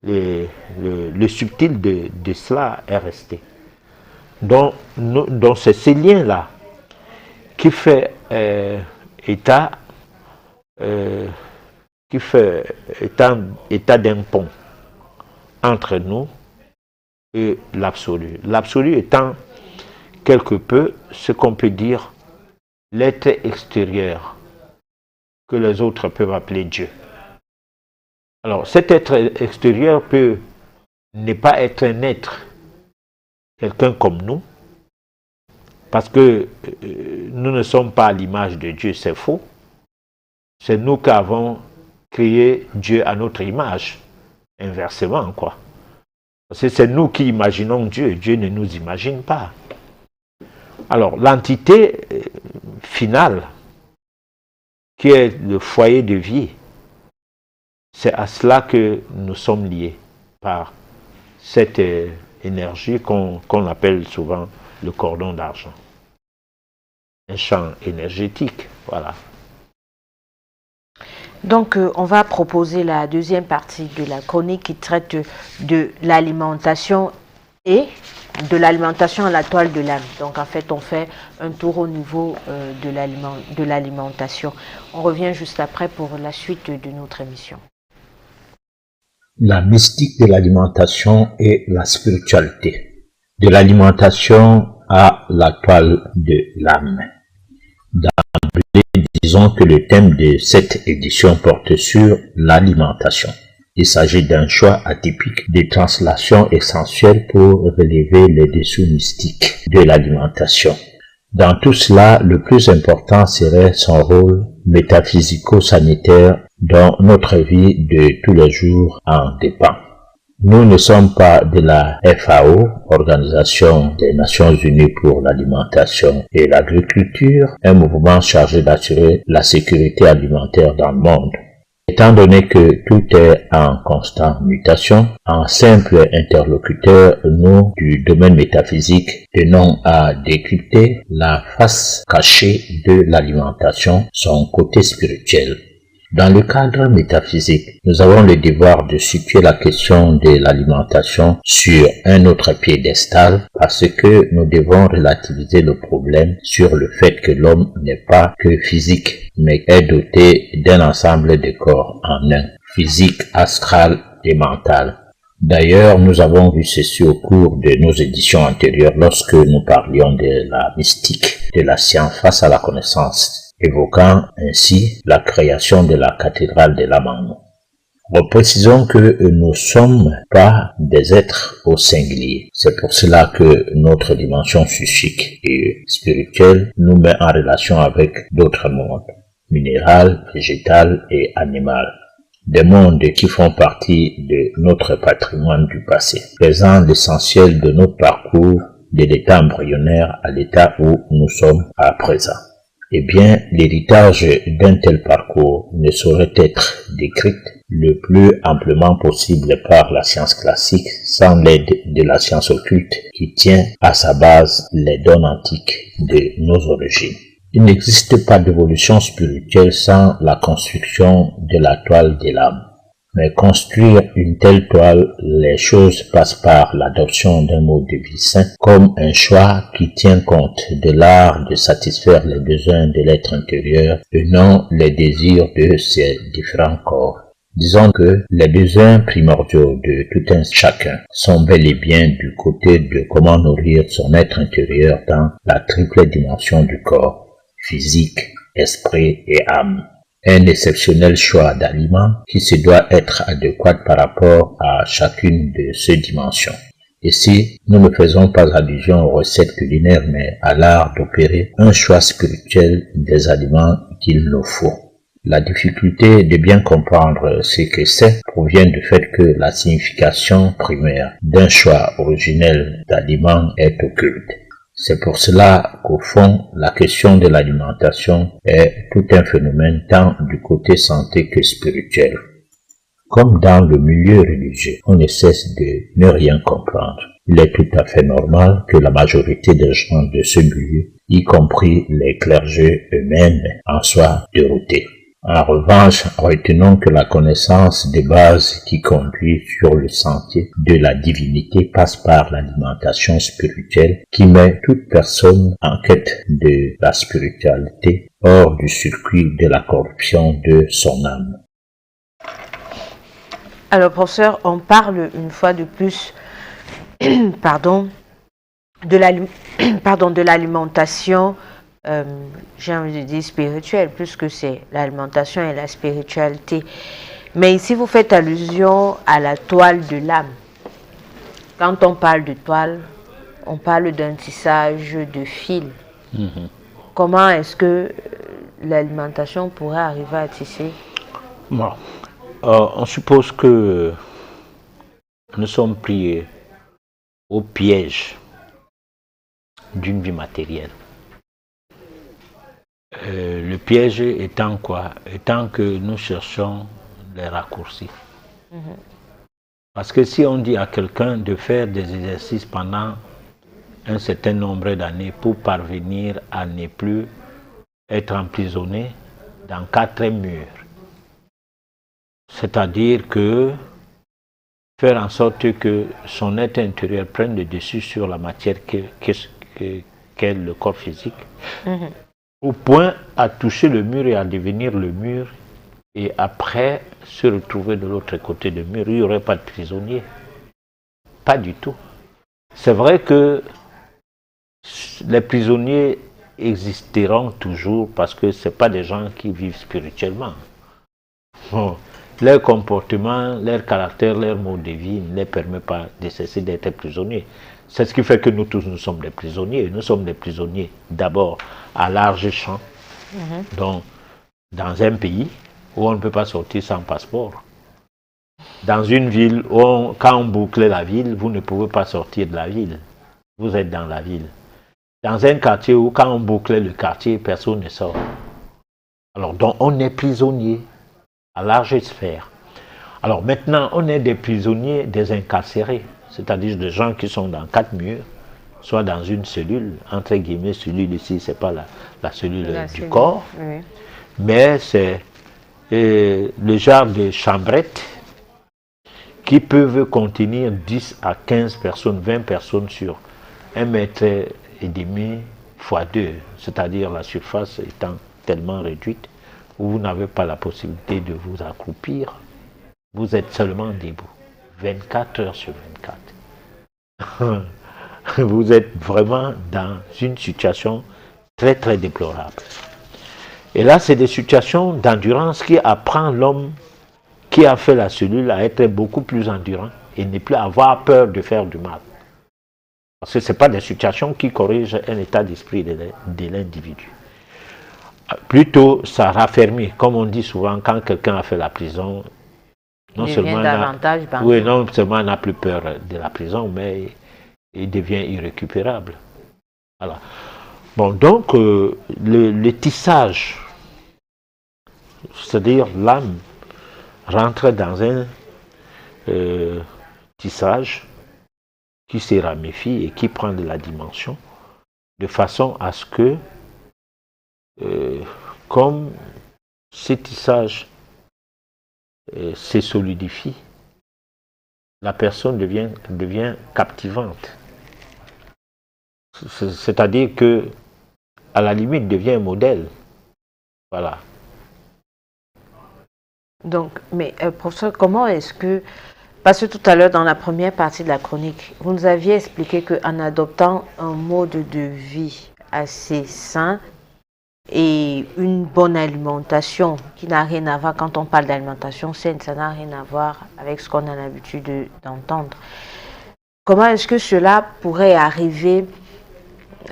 le subtil de cela est resté. Donc c'est ces liens-là qui fait état d'un pont entre nous et l'absolu. L'absolu étant quelque peu ce qu'on peut dire l'être extérieur que les autres peuvent appeler Dieu. Alors cet être extérieur peut ne pas être un être, quelqu'un comme nous, parce que nous ne sommes pas à l'image de Dieu, c'est faux. C'est nous qui avons créé Dieu à notre image, inversement, quoi. Parce que c'est nous qui imaginons Dieu, Dieu ne nous imagine pas. Alors, l'entité finale, qui est le foyer de vie, c'est à cela que nous sommes liés, par cette énergie qu'on appelle souvent le cordon d'argent. Un champ énergétique, voilà. Donc, on va proposer la deuxième partie de la chronique qui traite de l'alimentation et de l'alimentation à la toile de l'âme. Donc, en fait, on fait un tour au niveau de l'alimentation. On revient juste après pour la suite de notre émission. La mystique de l'alimentation et la spiritualité. De l'alimentation à la toile de l'âme. Disons que le thème de cette édition porte sur l'alimentation. Il s'agit d'un choix atypique de translation essentielle pour relever les dessous mystiques de l'alimentation. Dans tout cela, le plus important serait son rôle métaphysico-sanitaire dont notre vie de tous les jours en dépend. Nous ne sommes pas de la FAO, Organisation des Nations Unies pour l'alimentation et l'agriculture, un mouvement chargé d'assurer la sécurité alimentaire dans le monde. Étant donné que tout est en constante mutation, en simple interlocuteur, nous, du domaine métaphysique, tenons à décrypter la face cachée de l'alimentation, son côté spirituel. Dans le cadre métaphysique, nous avons le devoir de situer la question de l'alimentation sur un autre piédestal parce que nous devons relativiser le problème sur le fait que l'homme n'est pas que physique, mais est doté d'un ensemble de corps en un, physique, astral et mental. D'ailleurs, nous avons vu ceci au cours de nos éditions antérieures lorsque nous parlions de la mystique de la science face à la connaissance, évoquant ainsi la création de la cathédrale de l'âme en nous. Reprécisons que nous ne sommes pas des êtres au singulier. C'est pour cela que notre dimension psychique et spirituelle nous met en relation avec d'autres mondes, minéral, végétal et animal. Des mondes qui font partie de notre patrimoine du passé, présent l'essentiel de notre parcours de l'état embryonnaire à l'état où nous sommes à présent. Eh bien, l'héritage d'un tel parcours ne saurait être décrit le plus amplement possible par la science classique sans l'aide de la science occulte qui tient à sa base les dons antiques de nos origines. Il n'existe pas d'évolution spirituelle sans la construction de la toile de l'âme. Mais construire une telle toile, les choses passent par l'adoption d'un mode de vie sain comme un choix qui tient compte de l'art de satisfaire les besoins de l'être intérieur et non les désirs de ses différents corps. Disons que les besoins primordiaux de tout un chacun sont bel et bien du côté de comment nourrir son être intérieur dans la triple dimension du corps, physique, esprit et âme. Un exceptionnel choix d'aliments qui se doit être adéquat par rapport à chacune de ces dimensions. Ici, nous ne faisons pas allusion aux recettes culinaires, mais à l'art d'opérer un choix spirituel des aliments qu'il nous faut. La difficulté de bien comprendre ce que c'est provient du fait que la signification primaire d'un choix originel d'aliments est occulte. C'est pour cela qu'au fond, la question de l'alimentation est tout un phénomène tant du côté santé que spirituel. Comme dans le milieu religieux, on ne cesse de ne rien comprendre. Il est tout à fait normal que la majorité des gens de ce milieu, y compris les clergés eux-mêmes, en soient déroutés. En revanche, retenons que la connaissance des bases qui conduit sur le sentier de la divinité passe par l'alimentation spirituelle qui met toute personne en quête de la spiritualité hors du circuit de la corruption de son âme. Alors, professeur, on parle une fois de plus de l'alimentation. J'ai envie de dire spirituelle, puisque c'est l'alimentation et la spiritualité. Mais ici, vous faites allusion à la toile de l'âme. Quand on parle de toile, on parle d'un tissage de fil. Comment est-ce que l'alimentation pourrait arriver à tisser? Bon. On suppose que nous sommes pris au piège d'une vie matérielle. Le piège étant quoi? Étant que nous cherchons les raccourcis. Parce que si on dit à quelqu'un de faire des exercices pendant un certain nombre d'années pour parvenir à ne plus être emprisonné dans 4 murs, c'est-à-dire que faire en sorte que son être intérieur prenne le dessus sur la matière qu'est le corps physique, au point à toucher le mur et à devenir le mur, et après se retrouver de l'autre côté du mur, il n'y aurait pas de prisonnier. Pas du tout. C'est vrai que les prisonniers existeront toujours parce que ce n'est pas des gens qui vivent spirituellement. Bon. Leur comportement, leur caractère, leur mode de vie ne leur permet pas de cesser d'être prisonniers. C'est ce qui fait que nous tous, nous sommes des prisonniers. Nous sommes des prisonniers d'abord à large champ, donc dans un pays où on ne peut pas sortir sans passeport. Dans une ville où, quand on boucle la ville, vous ne pouvez pas sortir de la ville. Vous êtes dans la ville. Dans un quartier où, quand on boucle le quartier, personne ne sort. Alors, donc, on est prisonnier à large sphère. Alors maintenant, on est des prisonniers, des incarcérés, c'est-à-dire des gens qui sont dans 4 murs, soit dans une cellule, entre guillemets, cellule ici, c'est pas la cellule du corps, mais c'est le genre de chambrettes qui peuvent contenir 10 à 15 personnes, 20 personnes sur 1,5 mètre x 2, c'est-à-dire la surface étant tellement réduite où vous n'avez pas la possibilité de vous accroupir, vous êtes seulement debout, 24 heures sur 24. Vous êtes vraiment dans une situation très très déplorable. Et là, c'est des situations d'endurance qui apprend l'homme qui a fait la cellule à être beaucoup plus endurant et ne plus avoir peur de faire du mal. Parce que ce n'est pas des situations qui corrigent un état d'esprit de l'individu. Plutôt, ça raffermit, comme on dit souvent, quand quelqu'un a fait la prison, non seulement il n'a plus peur de la prison, mais il devient irrécupérable. Voilà. Bon, donc, le tissage, c'est-à-dire l'âme rentre dans un tissage qui se ramifie et qui prend de la dimension, de façon à ce que comme ce tissage se solidifie, la personne devient captivante. C'est-à-dire que, à la limite, devient un modèle. Voilà. Donc, mais professeur, comment est-ce que... Parce que tout à l'heure, dans la première partie de la chronique, vous nous aviez expliqué qu'en adoptant un mode de vie assez sain, et une bonne alimentation qui n'a rien à voir, quand on parle d'alimentation saine, ça n'a rien à voir avec ce qu'on a l'habitude d'entendre. Comment est-ce que cela pourrait arriver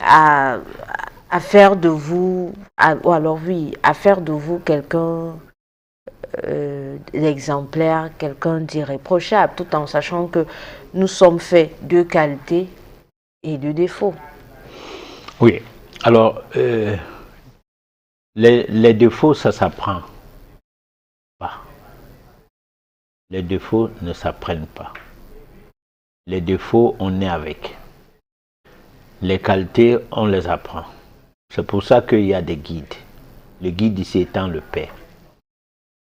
à faire de vous, à faire de vous quelqu'un d'exemplaire, quelqu'un d'irréprochable, tout en sachant que nous sommes faits de qualité et de défauts? Oui, alors... Les défauts, ça s'apprend pas. Les défauts ne s'apprennent pas. Les défauts, on est avec. Les qualités, on les apprend. C'est pour ça qu'il y a des guides. Le guide ici étant le père,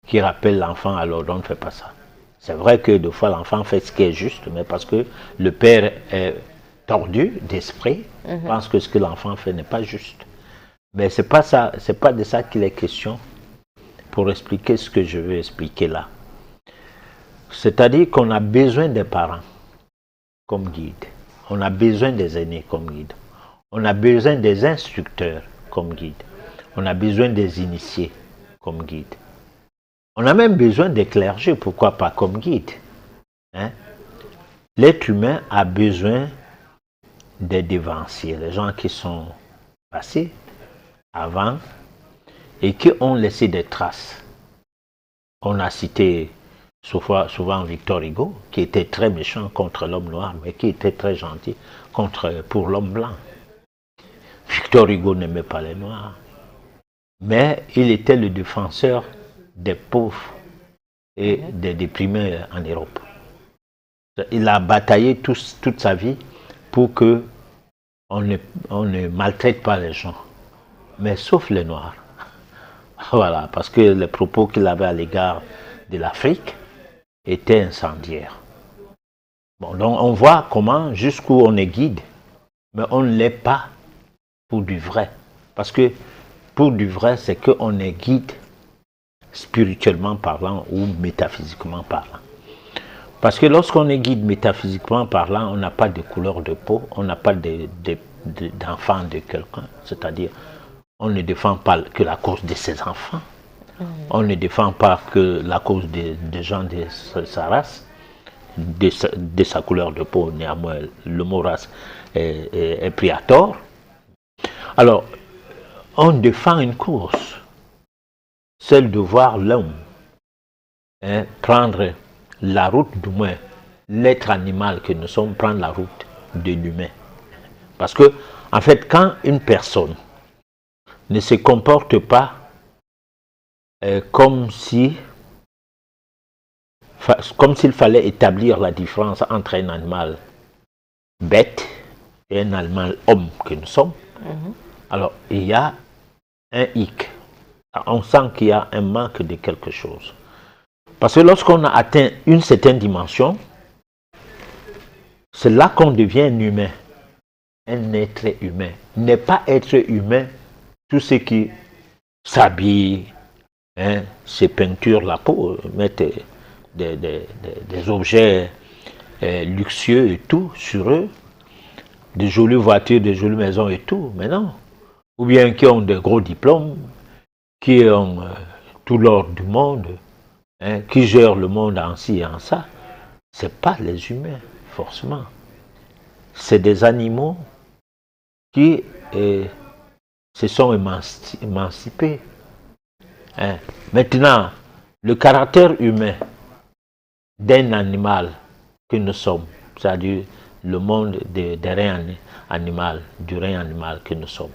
qui rappelle l'enfant, alors on ne fait pas ça. C'est vrai que des fois l'enfant fait ce qui est juste, mais parce que le père est tordu d'esprit, pense que ce que l'enfant fait n'est pas juste. Mais c'est pas ça, c'est pas de ça qu'il est question pour expliquer ce que je veux expliquer là. C'est-à-dire qu'on a besoin des parents comme guide, on a besoin des aînés comme guide, on a besoin des instructeurs comme guide, on a besoin des initiés comme guide. On a même besoin des clergés, pourquoi pas comme guide. L'être humain a besoin des devanciers, les gens qui sont passés avant et qui ont laissé des traces. On a cité souvent Victor Hugo, qui était très méchant contre l'homme noir, mais qui était très gentil pour l'homme blanc. Victor Hugo n'aimait pas les noirs, mais il était le défenseur des pauvres et des déprimés en Europe. Il a bataillé toute sa vie pour que on ne maltraite pas les gens, mais sauf les noirs. Voilà, parce que les propos qu'il avait à l'égard de l'Afrique étaient incendiaires. Bon, donc on voit comment, jusqu'où on est guide, mais on ne l'est pas pour du vrai. Parce que pour du vrai, c'est qu'on est guide spirituellement parlant ou métaphysiquement parlant. Parce que lorsqu'on est guide métaphysiquement parlant, on n'a pas de couleur de peau, on n'a pas d'enfant de quelqu'un. C'est-à-dire, on ne défend pas que la cause de ses enfants. On ne défend pas que la cause des gens de sa race, de sa couleur de peau. Néanmoins, le mot race est pris à tort. Alors, on défend une cause, celle de voir l'homme prendre la route, du moins l'être animal que nous sommes, prendre la route de l'humain. Parce que, en fait, quand une personne ne se comporte pas comme s'il fallait établir la différence entre un animal bête et un animal homme que nous sommes, alors il y a un hic. On sent qu'il y a un manque de quelque chose. Parce que lorsqu'on a atteint une certaine dimension, c'est là qu'on devient un humain, un être humain. Ne pas être humain, tout ce qui s'habille, se peinture la peau, mettre des objets luxueux et tout sur eux, des jolies voitures, des jolies maisons et tout, mais non. Ou bien qui ont de gros diplômes, qui ont tout l'or du monde, qui gèrent le monde en ci et en ça. Ce n'est pas les humains, forcément. C'est des animaux qui se sont émancipés. Maintenant, le caractère humain d'un animal que nous sommes, c'est-à-dire le monde des reins animal, du rein animal que nous sommes,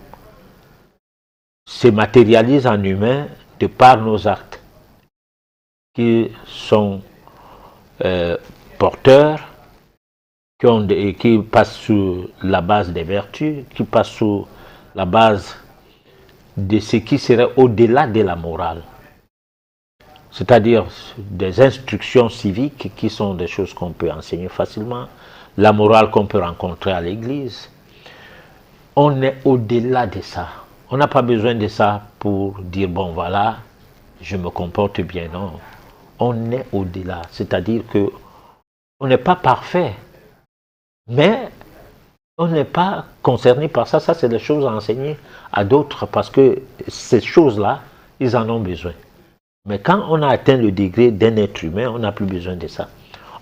se matérialise en humain de par nos actes qui sont porteurs, qui passent sous la base des vertus, qui passent sous la base de ce qui serait au-delà de la morale. C'est-à-dire des instructions civiques qui sont des choses qu'on peut enseigner facilement, la morale qu'on peut rencontrer à l'église. On est au-delà de ça. On n'a pas besoin de ça pour dire, bon voilà, je me comporte bien, non. On est au-delà, c'est-à-dire que on n'est pas parfait, mais on n'est pas concerné par ça. Ça, c'est des choses à enseigner à d'autres, parce que ces choses-là, ils en ont besoin. Mais quand on a atteint le degré d'un être humain, on n'a plus besoin de ça.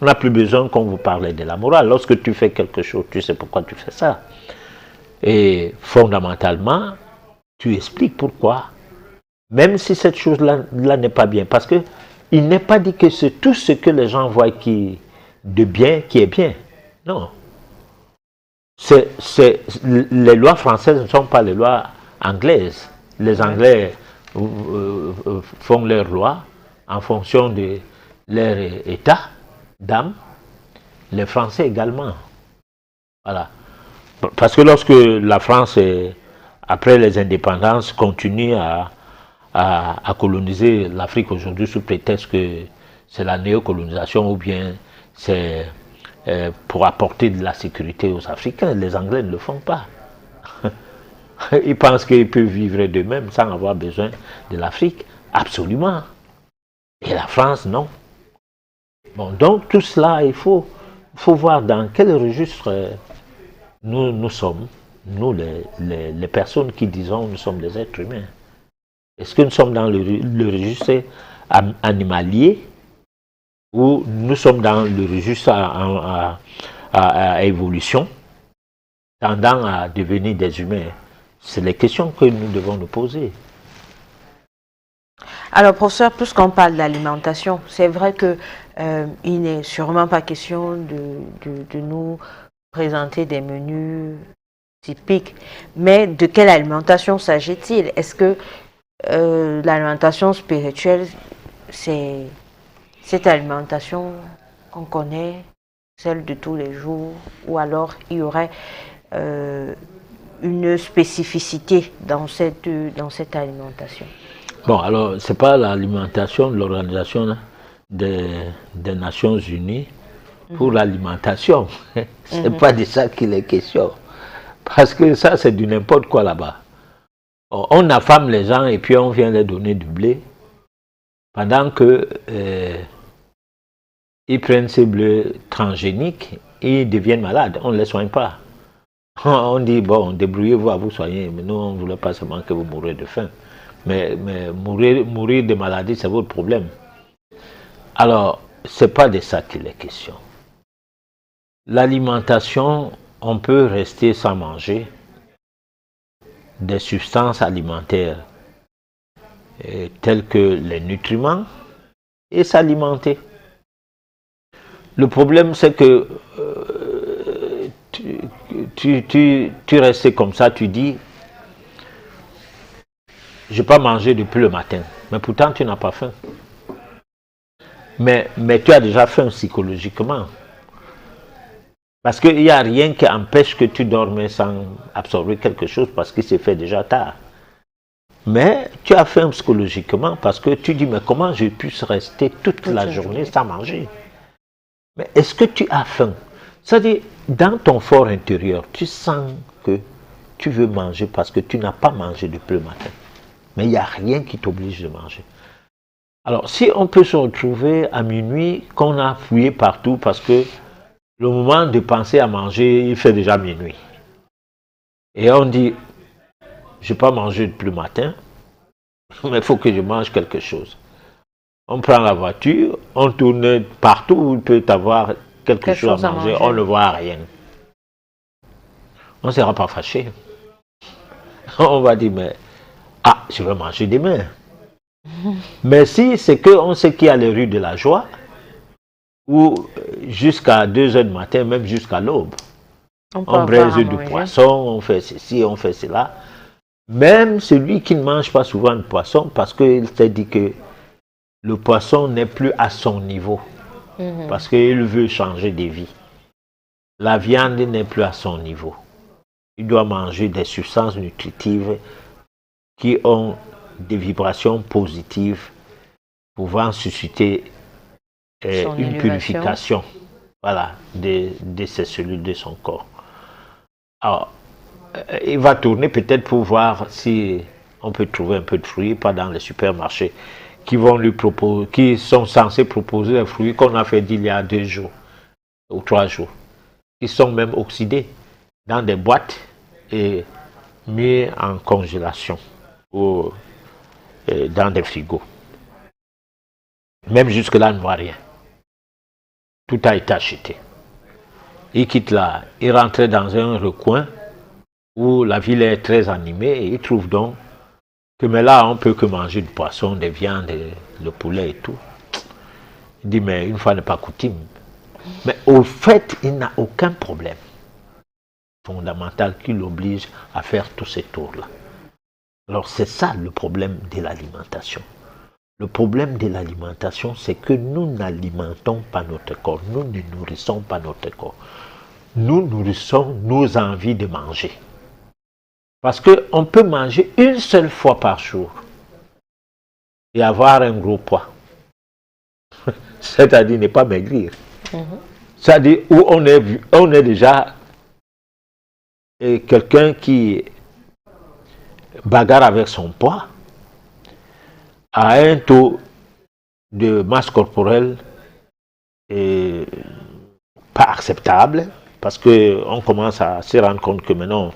On n'a plus besoin qu'on vous parle de la morale. Lorsque tu fais quelque chose, tu sais pourquoi tu fais ça. Et fondamentalement, tu expliques pourquoi. Même si cette chose-là n'est pas bien. Parce que il n'est pas dit que c'est tout ce que les gens voient de bien qui est bien. Non. Les lois françaises ne sont pas les lois anglaises. Les Anglais font leurs lois en fonction de leur état d'âme. Les Français également. Voilà. Parce que lorsque la France, après les indépendances, continue à coloniser l'Afrique aujourd'hui sous prétexte que c'est la néocolonisation ou bien c'est pour apporter de la sécurité aux Africains, les Anglais ne le font pas. Ils pensent qu'ils peuvent vivre d'eux-mêmes sans avoir besoin de l'Afrique. Absolument. Et la France, non. Bon, donc tout cela, il faut voir dans quel registre nous sommes, nous les personnes qui disons nous sommes des êtres humains. Est-ce que nous sommes dans le registre animalier ou nous sommes dans le registre à évolution tendant à devenir des humains? C'est les questions que nous devons nous poser. Alors, professeur, puisqu'on parle d'alimentation, c'est vrai que il n'est sûrement pas question de nous présenter des menus typiques, mais de quelle alimentation s'agit-il? Est-ce que l'alimentation spirituelle, c'est cette alimentation qu'on connaît, celle de tous les jours, ou alors il y aurait une spécificité dans cette alimentation? Bon, alors, ce n'est pas l'alimentation de l'Organisation des Nations Unies pour l'alimentation. Ce n'est pas de ça qu'il est question. Parce que ça, c'est du n'importe quoi là-bas. On affame les gens et puis on vient leur donner du blé. Pendant que ils prennent ces blés transgéniques, ils deviennent malades. On ne les soigne pas. On dit, bon, débrouillez-vous à vous soigner. Mais nous, on ne voulait pas seulement que vous mourrez de faim. Mais mourir de maladie, c'est votre problème. Alors, ce n'est pas de ça qu'il est question. L'alimentation, on peut rester sans manger des substances alimentaires telles que les nutriments et s'alimenter. Le problème, c'est que tu restes comme ça, tu dis, je n'ai pas mangé depuis le matin, mais pourtant tu n'as pas faim. Mais tu as déjà faim psychologiquement. Parce qu'il n'y a rien qui empêche que tu dormes sans absorber quelque chose parce qu'il s'est fait déjà tard. Mais tu as faim psychologiquement parce que tu dis, mais comment je puisse rester toute la journée sans manger? Mais est-ce que tu as faim? C'est-à-dire, dans ton fort intérieur, tu sens que tu veux manger parce que tu n'as pas mangé depuis le matin. Mais il n'y a rien qui t'oblige de manger. Alors, si on peut se retrouver à minuit, qu'on a fouillé partout parce que le moment de penser à manger, il fait déjà minuit. Et on dit, je n'ai pas mangé depuis le matin, mais il faut que je mange quelque chose. On prend la voiture, on tourne partout où il peut avoir quelque chose à manger, on ne voit rien. On ne sera pas fâché. On va dire, mais je vais manger demain. Mais si c'est qu'on sait qu'il y a les rues de la joie, ou jusqu'à 2 heures du matin, même jusqu'à l'aube, on braise du poisson, on fait ceci, on fait cela. Même celui qui ne mange pas souvent de poisson, parce qu'il s'est dit que le poisson n'est plus à son niveau, parce qu'il veut changer de vie. La viande n'est plus à son niveau. Il doit manger des substances nutritives qui ont des vibrations positives pouvant susciter une purification, voilà, de ces cellules de son corps. Alors, il va tourner peut-être pour voir si on peut trouver un peu de fruits, pas dans les supermarchés, qui vont lui proposer, qui sont censés proposer des fruits qu'on a fait d'il y a 2 jours ou 3 jours, qui sont même oxydés dans des boîtes et mis en congélation ou dans des frigos. Même jusque-là, il ne voit rien. Tout a été acheté. Il quitte là, il rentre dans un recoin où la ville est très animée et il trouve donc que mais là, on ne peut que manger du poisson, des viandes, le poulet et tout. Il dit, mais une fois n'est pas coutume. Mais au fait, il n'a aucun problème fondamental qui l'oblige à faire tous ces tours-là. Alors c'est ça le problème de l'alimentation. Le problème de l'alimentation, c'est que nous n'alimentons pas notre corps, nous ne nourrissons pas notre corps. Nous nourrissons nos envies de manger. Parce qu'on peut manger une seule fois par jour et avoir un gros poids. C'est-à-dire ne pas maigrir. C'est-à-dire où on est déjà quelqu'un qui bagarre avec son poids, à un taux de masse corporelle pas acceptable, parce qu'on commence à se rendre compte que maintenant,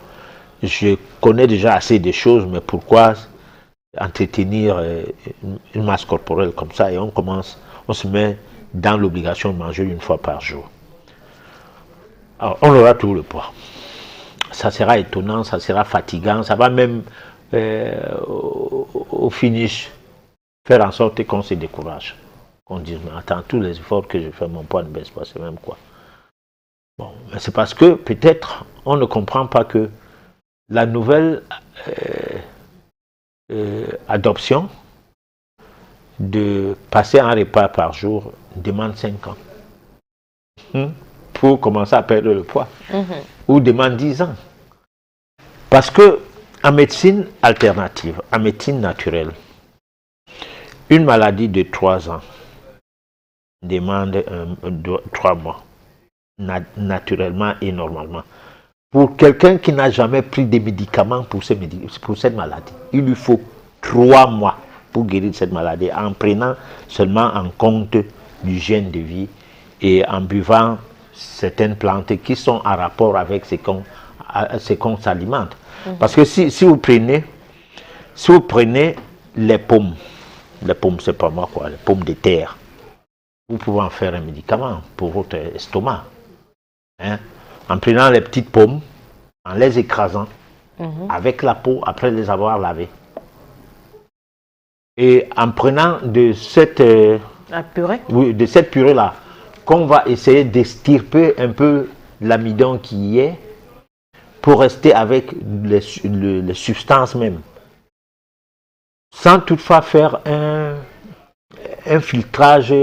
je connais déjà assez de choses, mais pourquoi entretenir une masse corporelle comme ça? Et on se met dans l'obligation de manger une fois par jour. Alors, on aura tout le poids. ça sera étonnant, ça sera fatigant, ça va même au finish faire en sorte qu'on se décourage. Qu'on dise, mais attends, tous les efforts que je fais, mon poids ne baisse pas, c'est même quoi. Bon, mais c'est parce que peut-être on ne comprend pas que la nouvelle adoption de passer un repas par jour demande 5 ans pour commencer à perdre le poids, ou demande 10 ans. Parce que en médecine alternative, en médecine naturelle, une maladie de 3 ans demande 3 mois, naturellement et normalement. Pour quelqu'un qui n'a jamais pris de médicaments pour cette maladie, il lui faut 3 mois pour guérir cette maladie, en prenant seulement en compte l'hygiène de vie et en buvant certaines plantes qui sont en rapport avec ce qu'on s'alimente. Parce que si vous prenez les pommes c'est pas moi quoi, les pommes de terre, vous pouvez en faire un médicament pour votre estomac. En prenant les petites pommes, en les écrasant avec la peau après les avoir lavées. Et en prenant de cette purée, de cette purée-là, qu'on va essayer d'extirper un peu l'amidon qui y est pour rester avec les substances même. Sans toutefois faire un filtrage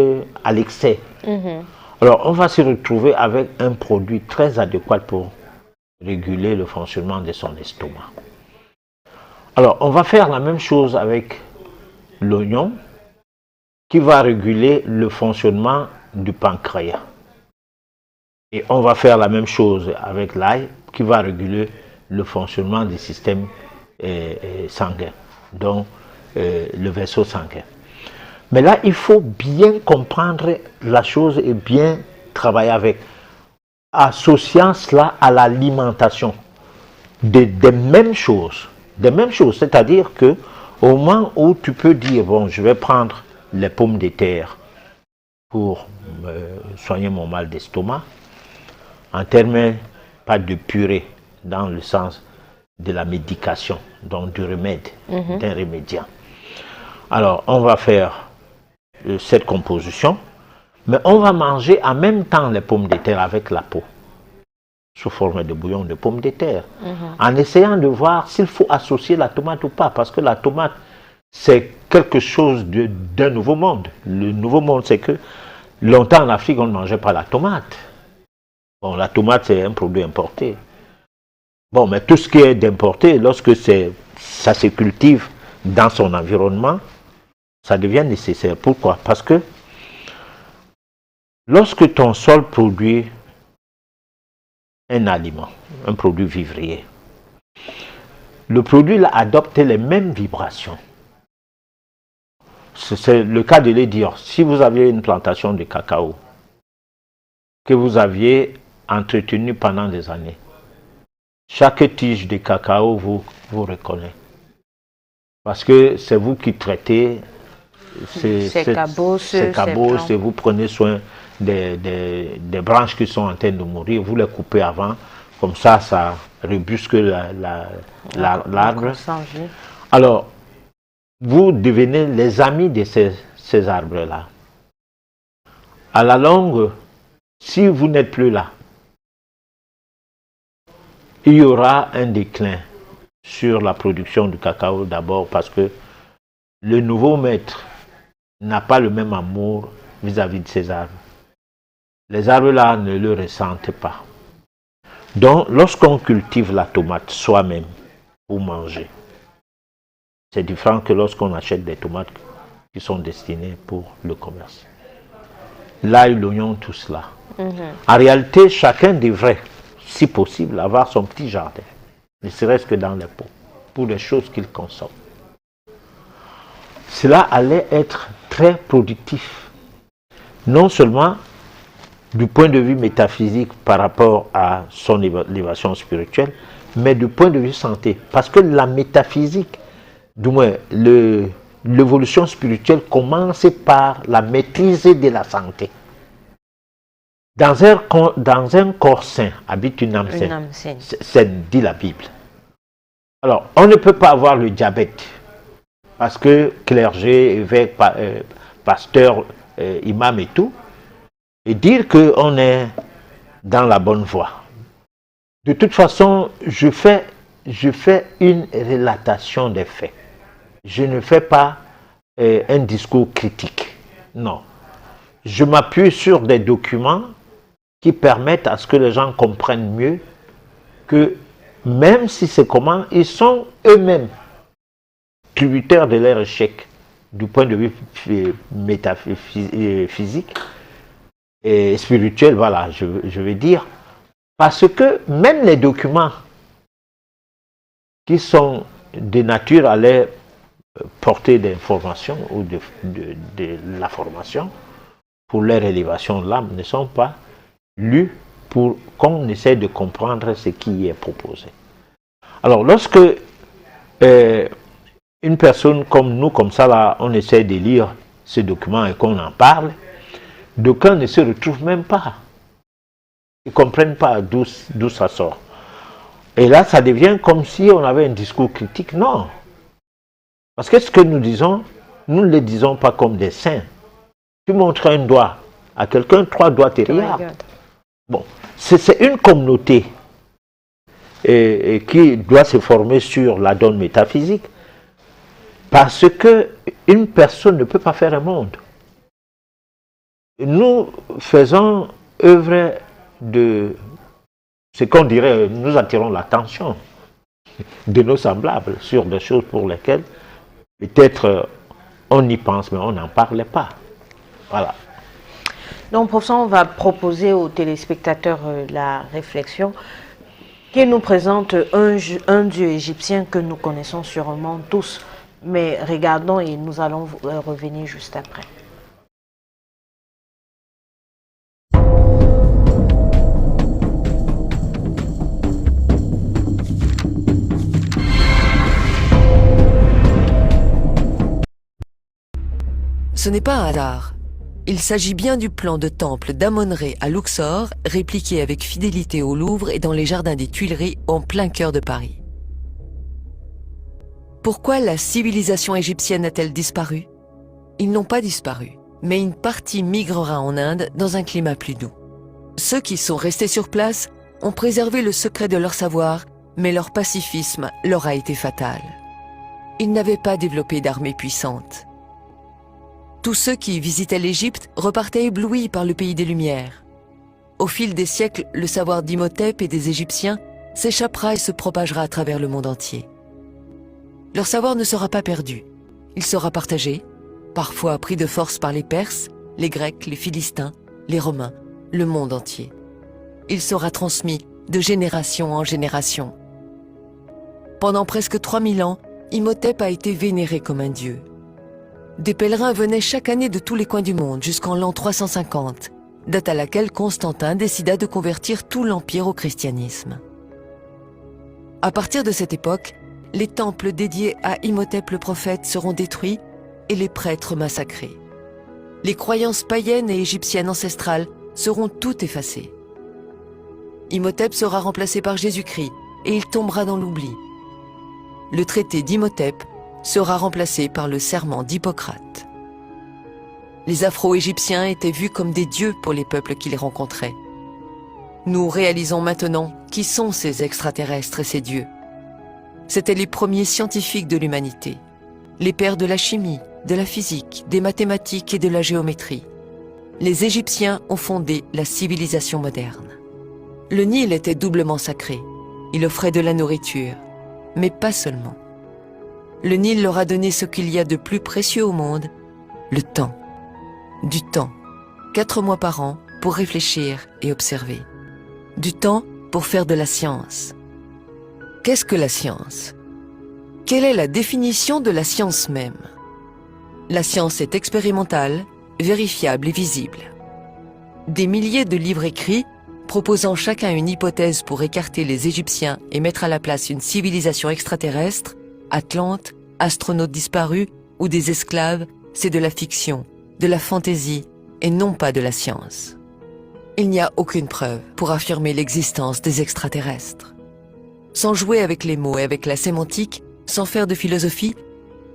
à l'excès. Alors, on va se retrouver avec un produit très adéquat pour réguler le fonctionnement de son estomac. Alors, on va faire la même chose avec l'oignon, qui va réguler le fonctionnement du pancréas. Et on va faire la même chose avec l'ail, qui va réguler le fonctionnement du système sanguin, donc le vaisseau sanguin. Mais là, il faut bien comprendre la chose et bien travailler avec, associant cela à l'alimentation des mêmes choses. Des mêmes choses, c'est-à-dire que au moment où tu peux dire, bon, je vais prendre les pommes de terre pour soigner mon mal d'estomac, en termes pas de purée, dans le sens de la médication, donc du remède, d'un remédiant. Alors, on va faire cette composition, mais on va manger en même temps les pommes de terre avec la peau, sous forme de bouillon de pommes de terre, en essayant de voir s'il faut associer la tomate ou pas, parce que la tomate, c'est quelque chose d'un nouveau monde. Le nouveau monde, c'est que longtemps en Afrique, on ne mangeait pas la tomate. Bon, la tomate, c'est un produit importé. Bon, mais tout ce qui est d'importé, lorsque ça se cultive dans son environnement, ça devient nécessaire. Pourquoi? Parce que lorsque ton sol produit un aliment, un produit vivrier, le produit là, adopte les mêmes vibrations. C'est le cas de les dire. Si vous aviez une plantation de cacao que vous aviez entretenue pendant des années, chaque tige de cacao vous reconnaît. Parce que c'est vous qui traitez ces cabosses, et vous prenez soin des branches qui sont en train de mourir, vous les coupez avant, comme ça rebusque l'arbre. Alors, vous devenez les amis de ces arbres-là. À la longue, si vous n'êtes plus là, il y aura un déclin sur la production du cacao d'abord parce que le nouveau maître n'a pas le même amour vis-à-vis de ces arbres. Les arbres-là ne le ressentent pas. Donc, lorsqu'on cultive la tomate soi-même pour manger, c'est différent que lorsqu'on achète des tomates qui sont destinées pour le commerce. L'ail, l'oignon, tout cela. En réalité, chacun devrait, si possible, avoir son petit jardin, ne serait-ce que dans les pots, pour les choses qu'il consomme. Cela allait être très productif, non seulement du point de vue métaphysique par rapport à son élévation spirituelle, mais du point de vue santé. Parce que la métaphysique, du moins l'évolution spirituelle commence par la maîtrise de la santé. Dans un corps sain habite une âme Une saine. âme saine. Saine, dit la Bible. Alors, on ne peut pas avoir le diabète parce que clergé, évêque, pasteur, imam et tout, et dire qu'on est dans la bonne voie. De toute façon, je fais une relatation des faits. Je ne fais pas un discours critique. Non. Je m'appuie sur des documents qui permettent à ce que les gens comprennent mieux que même si c'est comment, ils sont eux-mêmes tributaires de leur échec du point de vue métaphysique et spirituel, voilà, je vais dire. Parce que même les documents qui sont de nature à leur porter d'information ou de la formation pour leur élévation de l'âme ne sont pas lus pour qu'on essaie de comprendre ce qui y est proposé. Alors, lorsque une personne comme nous, comme ça, là, on essaie de lire ce document et qu'on en parle, d'aucuns ne se retrouvent même pas. Ils ne comprennent pas d'où ça sort. Et là, ça devient comme si on avait un discours critique. Non. Parce que ce que nous disons, nous ne le disons pas comme des saints. Tu montres un doigt à quelqu'un, 3 doigts te regardent. Bon, c'est une communauté qui doit se former sur la donne métaphysique parce qu'une personne ne peut pas faire un monde. Nous faisons œuvre de ce qu'on dirait, nous attirons l'attention de nos semblables sur des choses pour lesquelles peut-être on y pense mais on n'en parlait pas. Voilà. Donc, pour ça, on va proposer aux téléspectateurs la réflexion qui nous présente un dieu égyptien que nous connaissons sûrement tous. Mais regardons et nous allons revenir juste après. Ce n'est pas un hasard. Il s'agit bien du plan de temple d'Amon-Ré à Luxor, répliqué avec fidélité au Louvre et dans les jardins des Tuileries en plein cœur de Paris. Pourquoi la civilisation égyptienne a-t-elle disparu? Ils n'ont pas disparu, mais une partie migrera en Inde dans un climat plus doux. Ceux qui sont restés sur place ont préservé le secret de leur savoir, mais leur pacifisme leur a été fatal. Ils n'avaient pas développé d'armée puissante. Tous ceux qui visitaient l'Égypte repartaient éblouis par le pays des Lumières. Au fil des siècles, le savoir d'Imhotep et des Égyptiens s'échappera et se propagera à travers le monde entier. Leur savoir ne sera pas perdu. Il sera partagé, parfois pris de force par les Perses, les Grecs, les Philistins, les Romains, le monde entier. Il sera transmis de génération en génération. Pendant presque 3000 ans, Imhotep a été vénéré comme un dieu. Des pèlerins venaient chaque année de tous les coins du monde jusqu'en l'an 350, date à laquelle Constantin décida de convertir tout l'Empire au christianisme. À partir de cette époque, les temples dédiés à Imhotep le prophète seront détruits et les prêtres massacrés. Les croyances païennes et égyptiennes ancestrales seront toutes effacées. Imhotep sera remplacé par Jésus-Christ et il tombera dans l'oubli. Le traité d'Imhotep sera remplacé par le serment d'Hippocrate. Les Afro-Égyptiens étaient vus comme des dieux pour les peuples qui les rencontraient. Nous réalisons maintenant qui sont ces extraterrestres et ces dieux. C'étaient les premiers scientifiques de l'humanité, les pères de la chimie, de la physique, des mathématiques et de la géométrie. Les Égyptiens ont fondé la civilisation moderne. Le Nil était doublement sacré. Il offrait de la nourriture, mais pas seulement. Le Nil leur a donné ce qu'il y a de plus précieux au monde, le temps. Du temps, 4 mois par an pour réfléchir et observer. Du temps pour faire de la science. Qu'est-ce que la science? Quelle est la définition de la science même? La science est expérimentale, vérifiable et visible. Des milliers de livres écrits, proposant chacun une hypothèse pour écarter les Égyptiens et mettre à la place une civilisation extraterrestre, Atlante, astronautes disparus ou des esclaves, c'est de la fiction, de la fantaisie et non pas de la science. Il n'y a aucune preuve pour affirmer l'existence des extraterrestres. Sans jouer avec les mots et avec la sémantique, sans faire de philosophie,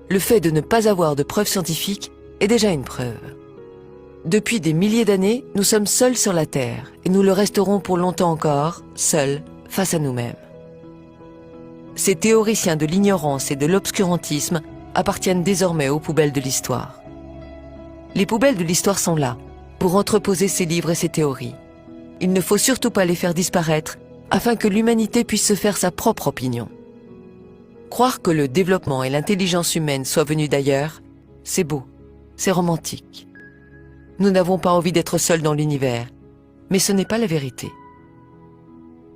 le fait de ne pas avoir de preuves scientifiques est déjà une preuve. Depuis des milliers d'années, nous sommes seuls sur la Terre et nous le resterons pour longtemps encore, seuls face à nous-mêmes. Ces théoriciens de l'ignorance et de l'obscurantisme appartiennent désormais aux poubelles de l'histoire. Les poubelles de l'histoire sont là, pour entreposer ces livres et ces théories. Il ne faut surtout pas les faire disparaître afin que l'humanité puisse se faire sa propre opinion. Croire que le développement et l'intelligence humaine soient venus d'ailleurs, c'est beau, c'est romantique. Nous n'avons pas envie d'être seuls dans l'univers, mais ce n'est pas la vérité.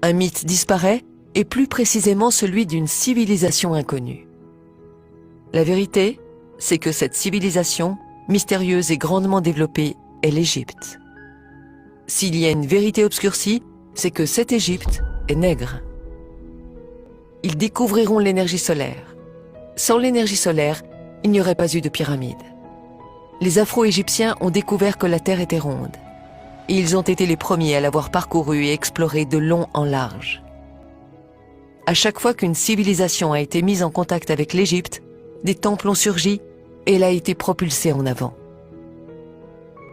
Un mythe disparaît, et plus précisément celui d'une civilisation inconnue. La vérité, c'est que cette civilisation, mystérieuse et grandement développée, est l'Égypte. S'il y a une vérité obscurcie, c'est que cette Égypte est nègre. Ils découvriront l'énergie solaire. Sans l'énergie solaire, il n'y aurait pas eu de pyramide. Les Afro-Égyptiens ont découvert que la Terre était ronde. Et ils ont été les premiers à l'avoir parcourue et explorée de long en large. À chaque fois qu'une civilisation a été mise en contact avec l'Égypte, des temples ont surgi et elle a été propulsée en avant.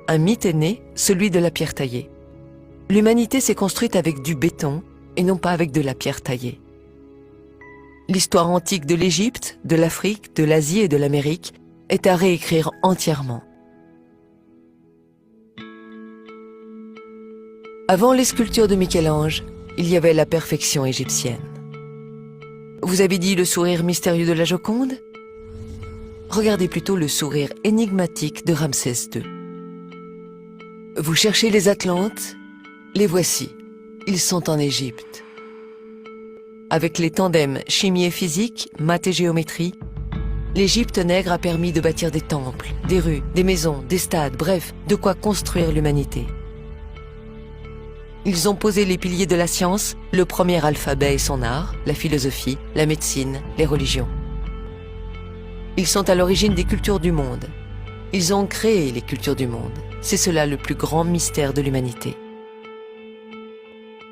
Un mythe est né, celui de la pierre taillée. L'humanité s'est construite avec du béton et non pas avec de la pierre taillée. L'histoire antique de l'Égypte, de l'Afrique, de l'Asie et de l'Amérique est à réécrire entièrement. Avant les sculptures de Michel-Ange, il y avait la perfection égyptienne. Vous avez dit le sourire mystérieux de la Joconde? Regardez plutôt le sourire énigmatique de Ramsès II. Vous cherchez les Atlantes? Les voici. Ils sont en Égypte. Avec les tandems chimie et physique, maths et géométrie, l'Égypte nègre a permis de bâtir des temples, des rues, des maisons, des stades, bref, de quoi construire l'humanité. Ils ont posé les piliers de la science, le premier alphabet et son art, la philosophie, la médecine, les religions. Ils sont à l'origine des cultures du monde. Ils ont créé les cultures du monde. C'est cela le plus grand mystère de l'humanité.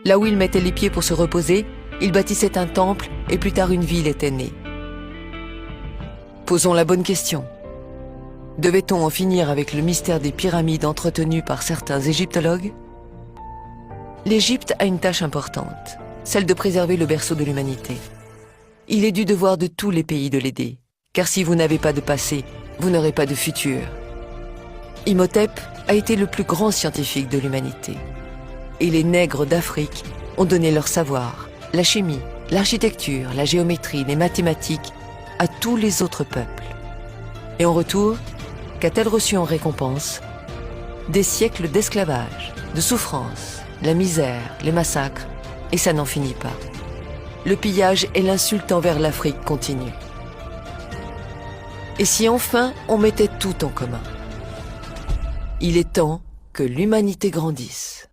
Là où ils mettaient les pieds pour se reposer, ils bâtissaient un temple et plus tard une ville était née. Posons la bonne question. Devait-on en finir avec le mystère des pyramides entretenues par certains égyptologues? L'Égypte a une tâche importante, celle de préserver le berceau de l'humanité. Il est du devoir de tous les pays de l'aider, car si vous n'avez pas de passé, vous n'aurez pas de futur. Imhotep a été le plus grand scientifique de l'humanité. Et les nègres d'Afrique ont donné leur savoir, la chimie, l'architecture, la géométrie, les mathématiques à tous les autres peuples. Et en retour, qu'a-t-elle reçu en récompense? Des siècles d'esclavage, de souffrance, la misère, les massacres, et ça n'en finit pas. Le pillage et l'insulte envers l'Afrique continuent. Et si enfin on mettait tout en commun? Il est temps que l'humanité grandisse.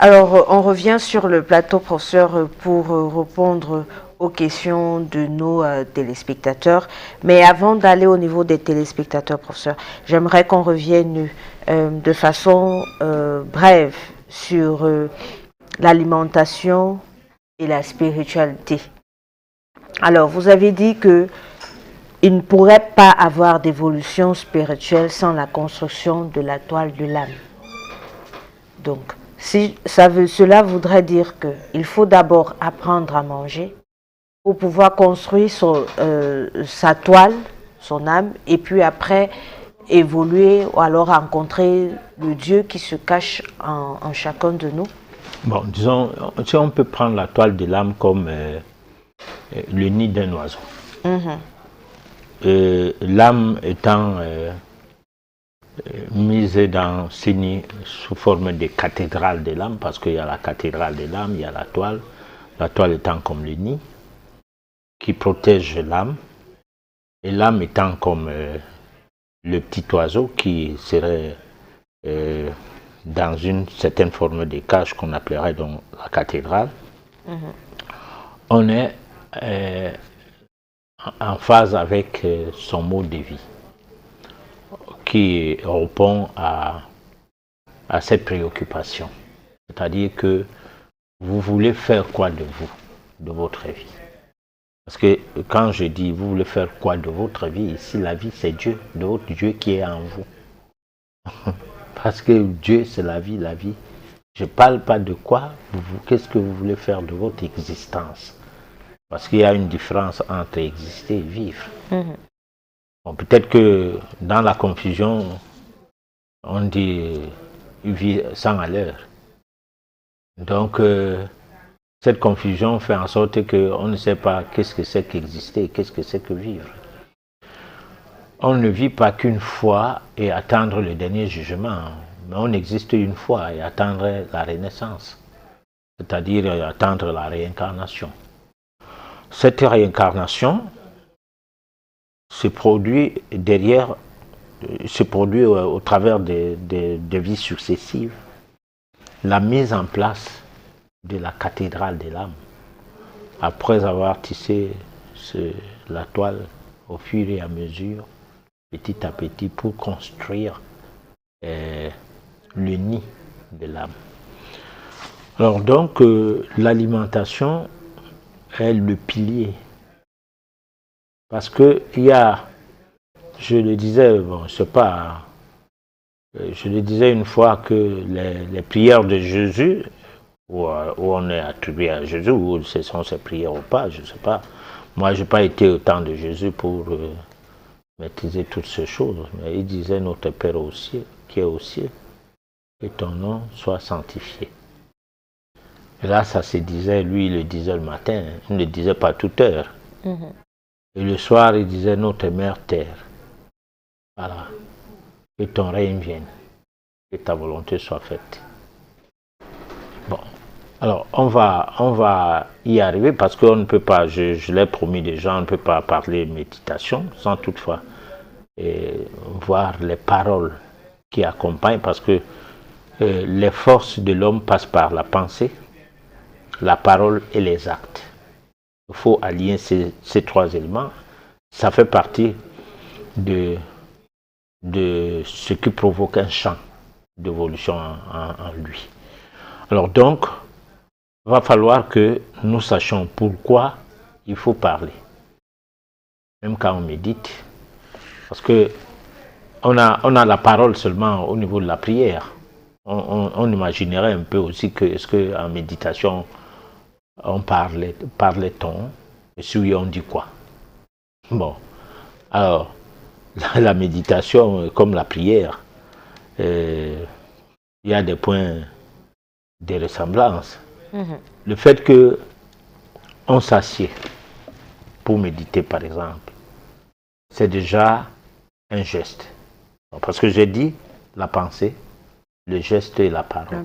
Alors, on revient sur le plateau, professeur, pour répondre aux questions de nos téléspectateurs. Mais avant d'aller au niveau des téléspectateurs, professeur, j'aimerais qu'on revienne de façon brève sur l'alimentation et la spiritualité. Alors, vous avez dit que il ne pourrait pas avoir d'évolution spirituelle sans la construction de la toile de l'âme. Donc, si cela voudrait dire qu'il faut d'abord apprendre à manger pour pouvoir construire sa toile, son âme, et puis après évoluer ou alors rencontrer le Dieu qui se cache en chacun de nous. Bon, disons, si on peut prendre la toile de l'âme comme le nid d'un oiseau. L'âme étant signés sous forme de cathédrale de l'âme, parce qu'il y a la cathédrale de l'âme, il y a la toile étant comme le nid, qui protège l'âme, et l'âme étant comme le petit oiseau qui serait dans une certaine forme de cage qu'on appellerait donc la cathédrale. On est en phase avec son mode de vie, qui répond à cette préoccupation. C'est-à-dire que vous voulez faire quoi de vous, de votre vie? Parce que quand je dis vous voulez faire quoi de votre vie, ici la vie c'est Dieu, de votre Dieu qui est en vous. Parce que Dieu c'est la vie, la vie. Je ne parle pas de quoi, qu'est-ce que vous voulez faire de votre existence. Parce qu'il y a une différence entre exister et vivre. Bon, peut-être que dans la confusion, on dit vivre 100 à l'heure. Donc, cette confusion fait en sorte qu'on ne sait pas qu'est-ce que c'est qu'exister, qu'est-ce que c'est que vivre. On ne vit pas qu'une fois et attendre le dernier jugement, mais on existe une fois et attendre la renaissance, c'est-à-dire attendre la réincarnation. Cette réincarnation se produit au travers de vies successives, la mise en place de la cathédrale de l'âme, après avoir tissé la toile au fur et à mesure, petit à petit, pour construire le nid de l'âme. Alors donc, l'alimentation est le pilier. Parce que il y a, je le disais, bon, c'est pas, je le disais une fois que les prières de Jésus, où on est attribué à Jésus, ou ce sont ses prières ou pas, je ne sais pas. Moi, je n'ai pas été au temps de Jésus pour maîtriser toutes ces choses. Mais il disait, notre Père qui est aux cieux, que ton nom soit sanctifié. Et là, ça se disait, lui, il le disait le matin, il ne le disait pas à toute heure. Et le soir, il disait, notre mère terre. Voilà. Que ton règne vienne, que ta volonté soit faite. Bon. Alors, on va y arriver parce qu'on ne peut pas, je l'ai promis déjà, on ne peut pas parler méditation sans toutefois voir les paroles qui accompagnent, parce que les forces de l'homme passent par la pensée, la parole et les actes. Il faut allier ces trois éléments. Ça fait partie de ce qui provoque un champ d'évolution en lui. Alors donc, il va falloir que nous sachions pourquoi il faut parler, même quand on médite, parce que on a la parole seulement au niveau de la prière. On imaginerait un peu aussi que est-ce qu'en méditation on parlait-on, et si oui, on dit quoi? Bon, alors la méditation comme la prière, il y a des points de ressemblance. Le fait que on s'assied pour méditer, par exemple, c'est déjà un geste. Parce que j'ai dit la pensée, le geste et la parole.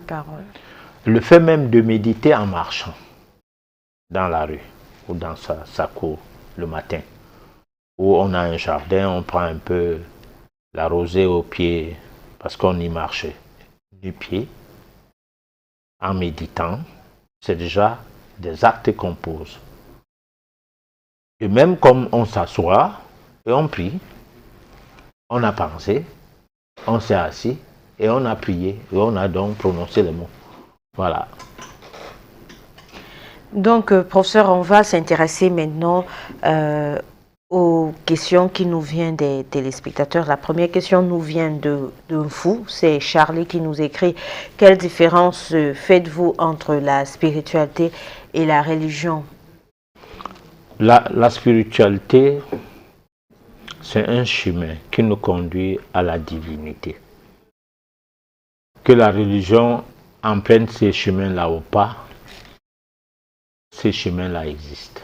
Le fait même de méditer en marchant dans la rue ou dans sa cour le matin, où on a un jardin, on prend un peu la rosée au pied, parce qu'on y marche du pied, en méditant, c'est déjà des actes qu'on pose. Et même comme on s'assoit et on prie, on a pensé, on s'est assis et on a prié et on a donc prononcé les mots. Voilà. Donc, professeur, on va s'intéresser maintenant aux questions qui nous viennent des téléspectateurs. La première question nous vient d'un fou, c'est Charlie qui nous écrit: quelle différence faites-vous entre la spiritualité et la religion? La spiritualité, c'est un chemin qui nous conduit à la divinité. Que la religion emprunte ces chemins-là ou pas, ces chemins-là existent.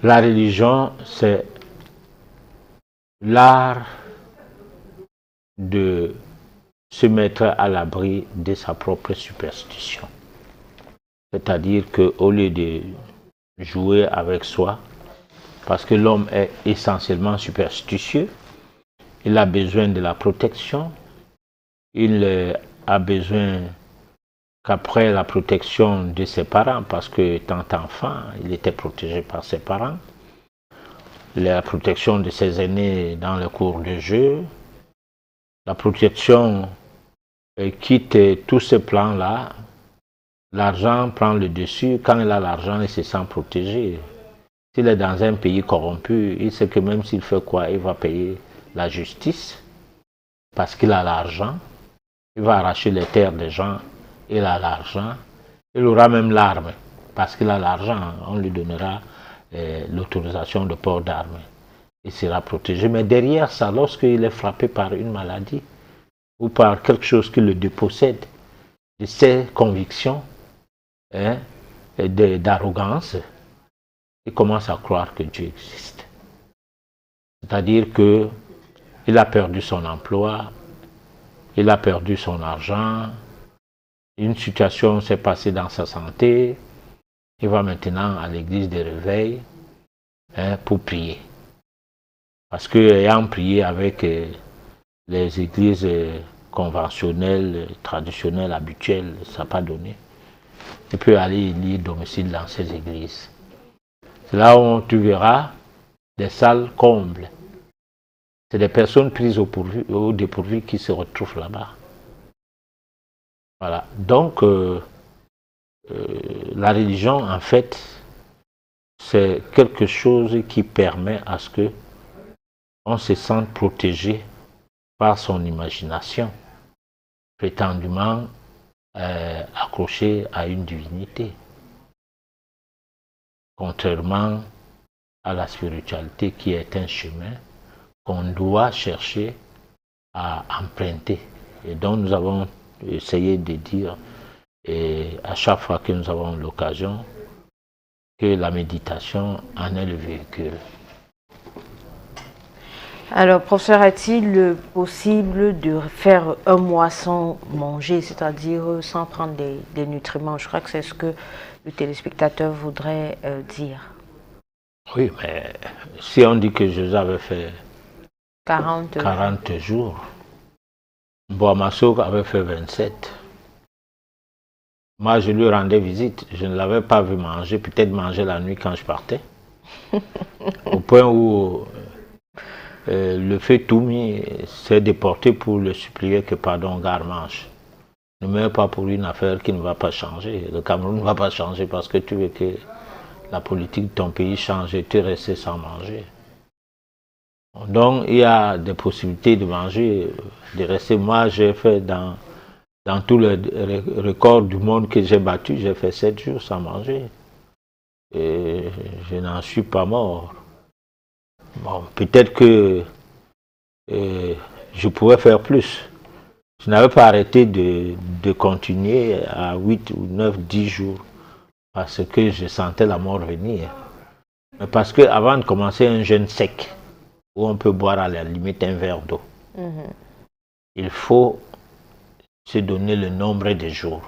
La religion, c'est l'art de se mettre à l'abri de sa propre superstition. C'est-à-dire qu'au lieu de jouer avec soi, parce que l'homme est essentiellement superstitieux, il a besoin de la protection, il a besoin qu'après la protection de ses parents, parce que étant enfant, il était protégé par ses parents, la protection de ses aînés dans le cours de jeu, la protection quitte tous ces plans-là, l'argent prend le dessus. Quand il a l'argent, il se sent protégé. S'il est dans un pays corrompu, il sait que même s'il fait quoi, il va payer la justice parce qu'il a l'argent. Il va arracher les terres des gens, il a l'argent. Il aura même l'arme parce qu'il a l'argent. On lui donnera l'autorisation de port d'armes. Il sera protégé. Mais derrière ça, lorsqu'il est frappé par une maladie ou par quelque chose qui le dépossède de ses convictions, d'arrogance, il commence à croire que Dieu existe. C'est-à-dire qu'il a perdu son emploi, il a perdu son argent, une situation s'est passée dans sa santé, il va maintenant à l'église des réveils pour prier. Parce qu'ayant prié avec les églises conventionnelles, traditionnelles, habituelles, ça n'a pas donné. Il peut aller lire domicile dans ces églises. C'est là où tu verras des salles combles. C'est des personnes prises au dépourvu qui se retrouvent là-bas. Voilà. Donc, la religion, en fait, c'est quelque chose qui permet à ce que on se sente protégé par son imagination, prétendument accroché à une divinité. Contrairement à la spiritualité qui est un chemin qu'on doit chercher à emprunter. Et donc nous avons essayé de dire, et à chaque fois que nous avons l'occasion, que la méditation en est le véhicule. Alors, professeur, est-il possible de faire un mois sans manger, c'est-à-dire sans prendre des nutriments? Je crois que c'est ce que le téléspectateur voudrait dire. Oui, mais si on dit que Jésus avait fait 40 jours, Boamasso avait fait 27. Moi, je lui rendais visite. Je ne l'avais pas vu manger, peut-être manger la nuit quand je partais. Au point où le feu Toumi s'est déporté pour le supplier que pardon, gare mange. Ne meurs pas pour une affaire qui ne va pas changer. Le Cameroun ne va pas changer parce que tu veux que la politique de ton pays change et tu restes sans manger. Donc, il y a des possibilités de manger, de rester. Moi, j'ai fait dans tous les records du monde que j'ai battu, j'ai fait 7 jours sans manger. Et je n'en suis pas mort. Bon, peut-être que je pourrais faire plus. Je n'avais pas arrêté de continuer à 8 ou 9, 10 jours parce que je sentais la mort venir. Mais parce qu'avant de commencer un jeûne sec, où on peut boire à la limite un verre d'eau, il faut se donner le nombre de jours.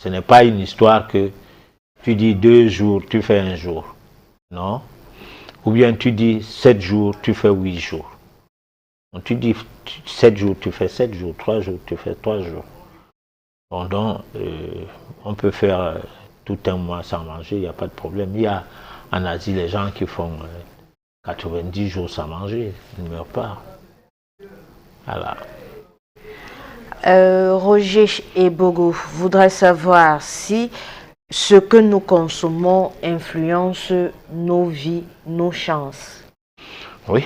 Ce n'est pas une histoire que tu dis 2 jours, tu fais 1 jour. Non. Ou bien tu dis 7 jours, tu fais 8 jours. Donc tu dis 7 jours, tu fais 7 jours, 3 jours, tu fais 3 jours. Bon, donc, on peut faire tout un mois sans manger, il n'y a pas de problème. Il y a en Asie les gens qui font 90 jours sans manger, ils ne meurent pas. Voilà. Roger et Bogo voudraient savoir si ce que nous consommons influence nos vies, nos chances. Oui.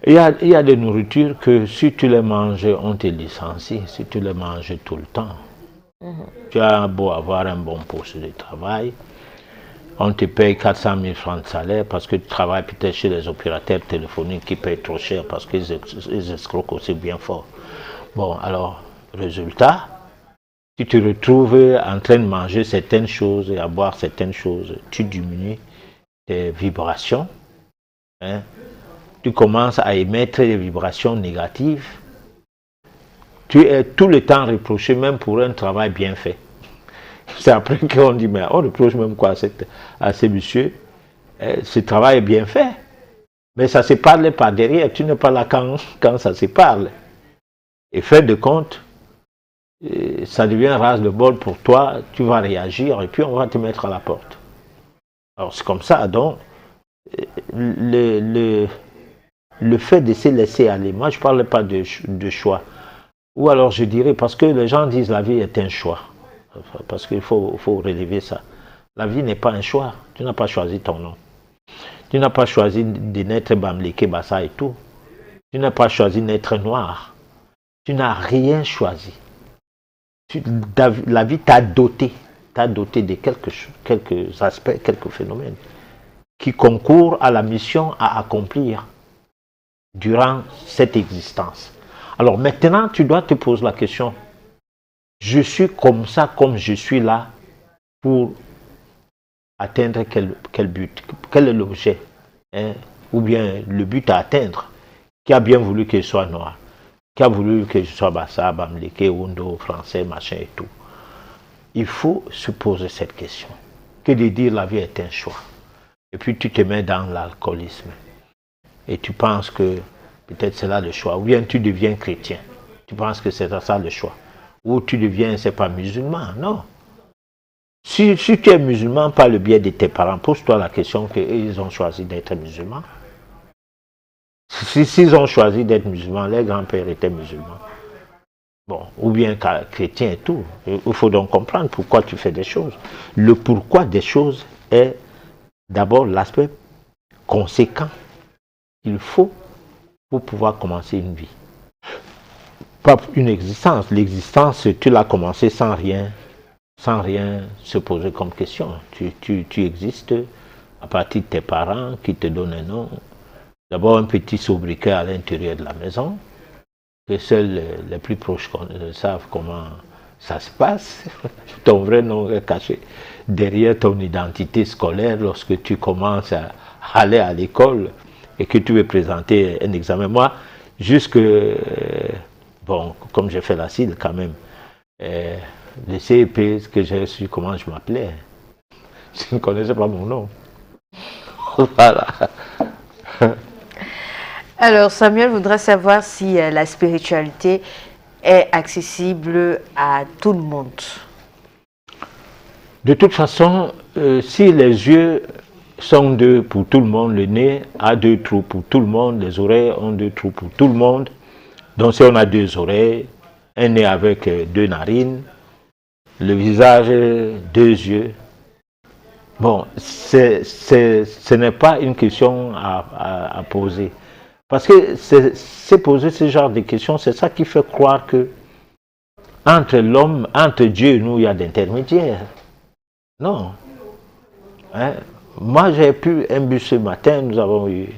Il y a des nourritures que si tu les manges, on te licencie. Si tu les manges tout le temps, tu as beau avoir un bon poste de travail, on te paye 400 000 francs de salaire parce que tu travailles peut-être chez les opérateurs téléphoniques qui payent trop cher parce qu'ils escroquent aussi bien fort. Bon, alors, résultat, si tu te retrouves en train de manger certaines choses et à boire certaines choses, tu diminues tes vibrations, tu commences à émettre des vibrations négatives, tu es tout le temps reproché même pour un travail bien fait. C'est après qu'on dit, mais on reproche même quoi à ces messieurs, ce travail est bien fait. Mais ça se parle par derrière, tu n'es pas là quand ça se parle. Et fin de compte, ça devient ras de bol pour toi, tu vas réagir et puis on va te mettre à la porte. Alors c'est comme ça, donc, le fait de se laisser aller, moi je ne parle pas de choix. Ou alors je dirais, parce que les gens disent la vie est un choix. Parce qu'il faut relever ça. La vie n'est pas un choix. Tu n'as pas choisi ton nom. Tu n'as pas choisi de naître Bamleke, Bassa et tout. Tu n'as pas choisi d'être noir. Tu n'as rien choisi. La vie t'a doté de quelques aspects, quelques phénomènes qui concourent à la mission à accomplir durant cette existence. Alors maintenant, tu dois te poser la question, je suis comme ça, comme je suis là, pour atteindre quel but, quel est l'objet, hein, ou bien le but à atteindre, qui a bien voulu que je sois noir, qui a voulu que je sois Bassa, Bamleke, Ondo, français, machin et tout. Il faut se poser cette question, que de dire la vie est un choix. Et puis tu te mets dans l'alcoolisme, et tu penses que peut-être c'est là le choix, ou bien tu deviens chrétien, tu penses que c'est ça le choix, ou tu deviens, c'est pas musulman, non. Si tu es musulman par le biais de tes parents, pose-toi la question qu'ils ont choisi d'être musulmans. S'ils ont choisi d'être musulmans, les grands-pères étaient musulmans. Bon, ou bien chrétiens et tout. Il faut donc comprendre pourquoi tu fais des choses. Le pourquoi des choses est d'abord l'aspect conséquent qu'il faut pour pouvoir commencer une vie. Pas une existence. L'existence, tu l'as commencé sans rien se poser comme question. Tu existes à partir de tes parents qui te donnent un nom. D'abord un petit sobriquet à l'intérieur de la maison, que seuls les plus proches savent comment ça se passe. Ton vrai nom est caché derrière ton identité scolaire lorsque tu commences à aller à l'école et que tu veux présenter un examen. Moi, jusque, bon, comme j'ai fait la CIL quand même, le CEP, ce que j'ai su, comment je m'appelais, je ne connaissais pas mon nom. Voilà. Alors Samuel voudrait savoir si la spiritualité est accessible à tout le monde. De toute façon, si les yeux sont deux pour tout le monde, le nez a deux trous pour tout le monde, les oreilles ont deux trous pour tout le monde. Donc si on a deux oreilles, un nez avec deux narines, le visage, deux yeux, bon, ce n'est pas une question à poser. Parce que c'est poser ce genre de questions, c'est ça qui fait croire que entre l'homme, entre Dieu et nous, il y a d'intermédiaires. Non. Hein? Moi, j'ai pu un bus ce matin, nous avons eu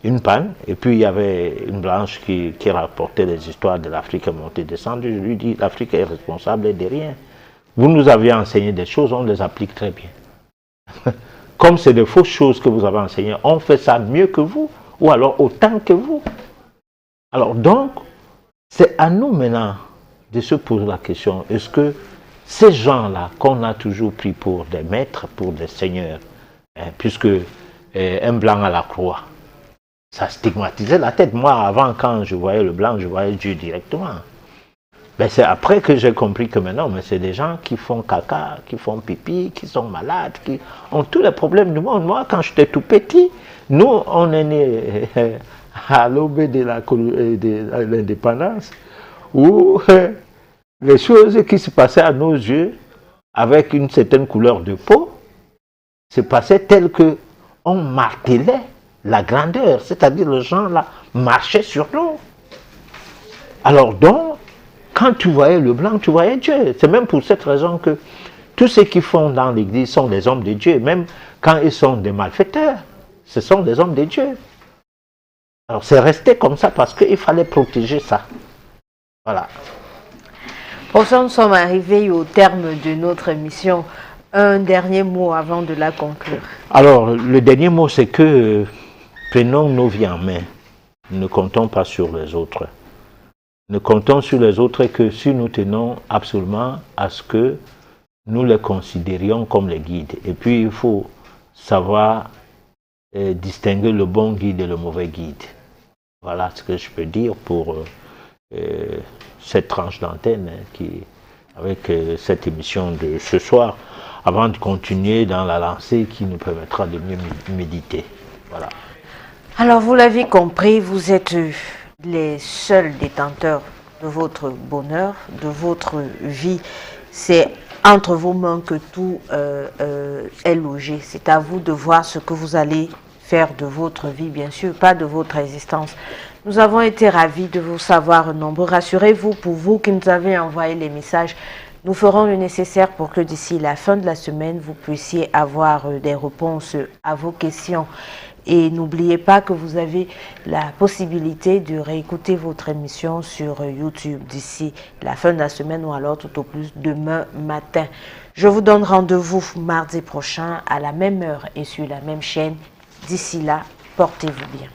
une panne, et puis il y avait une branche qui rapportait les histoires de l'Afrique montée descendue. Je lui dis, l'Afrique est responsable de rien. Vous nous aviez enseigné des choses, on les applique très bien. Comme c'est de fausses choses que vous avez enseignées, on fait ça mieux que vous, ou alors autant que vous. Alors donc, c'est à nous maintenant de se poser la question, est-ce que ces gens-là, qu'on a toujours pris pour des maîtres, pour des seigneurs, hein, puisque un blanc à la croix, ça stigmatisait la tête. Moi, avant, quand je voyais le blanc, je voyais Dieu directement. Ben, c'est après que j'ai compris que maintenant, mais c'est des gens qui font caca, qui font pipi, qui sont malades, qui ont tous les problèmes du monde. Moi, quand j'étais tout petit, nous, on est nés à l'aube de l'indépendance, où les choses qui se passaient à nos yeux, avec une certaine couleur de peau, se passaient telles que on martelait la grandeur, c'est-à-dire les gens là marchaient sur nous. Alors donc, quand tu voyais le blanc, tu voyais Dieu. C'est même pour cette raison que tous ceux qui font dans l'église sont des hommes de Dieu. Même quand ils sont des malfaiteurs, ce sont des hommes de Dieu. Alors c'est resté comme ça parce qu'il fallait protéger ça. Voilà. Pour ça, nous sommes arrivés au terme de notre émission. Un dernier mot avant de la conclure. Alors, le dernier mot, c'est que Prenons nos vies en main. Ne comptons pas sur les autres. Ne comptons sur les autres que si nous tenons absolument à ce que nous les considérions comme les guides. Et puis, il faut savoir distinguer le bon guide et le mauvais guide. Voilà ce que je peux dire pour cette tranche d'antenne avec cette émission de ce soir, avant de continuer dans la lancée qui nous permettra de mieux méditer. Voilà. Alors, vous l'avez compris, vous êtes les seuls détenteurs de votre bonheur, de votre vie. C'est entre vos mains que tout est logé. C'est à vous de voir ce que vous allez faire de votre vie, bien sûr, pas de votre existence. Nous avons été ravis de vous savoir nombreux. Rassurez-vous, pour vous qui nous avez envoyé les messages, nous ferons le nécessaire pour que d'ici la fin de la semaine, vous puissiez avoir des réponses à vos questions. Et n'oubliez pas que vous avez la possibilité de réécouter votre émission sur YouTube d'ici la fin de la semaine ou alors tout au plus demain matin. Je vous donne rendez-vous mardi prochain à la même heure et sur la même chaîne. D'ici là, portez-vous bien.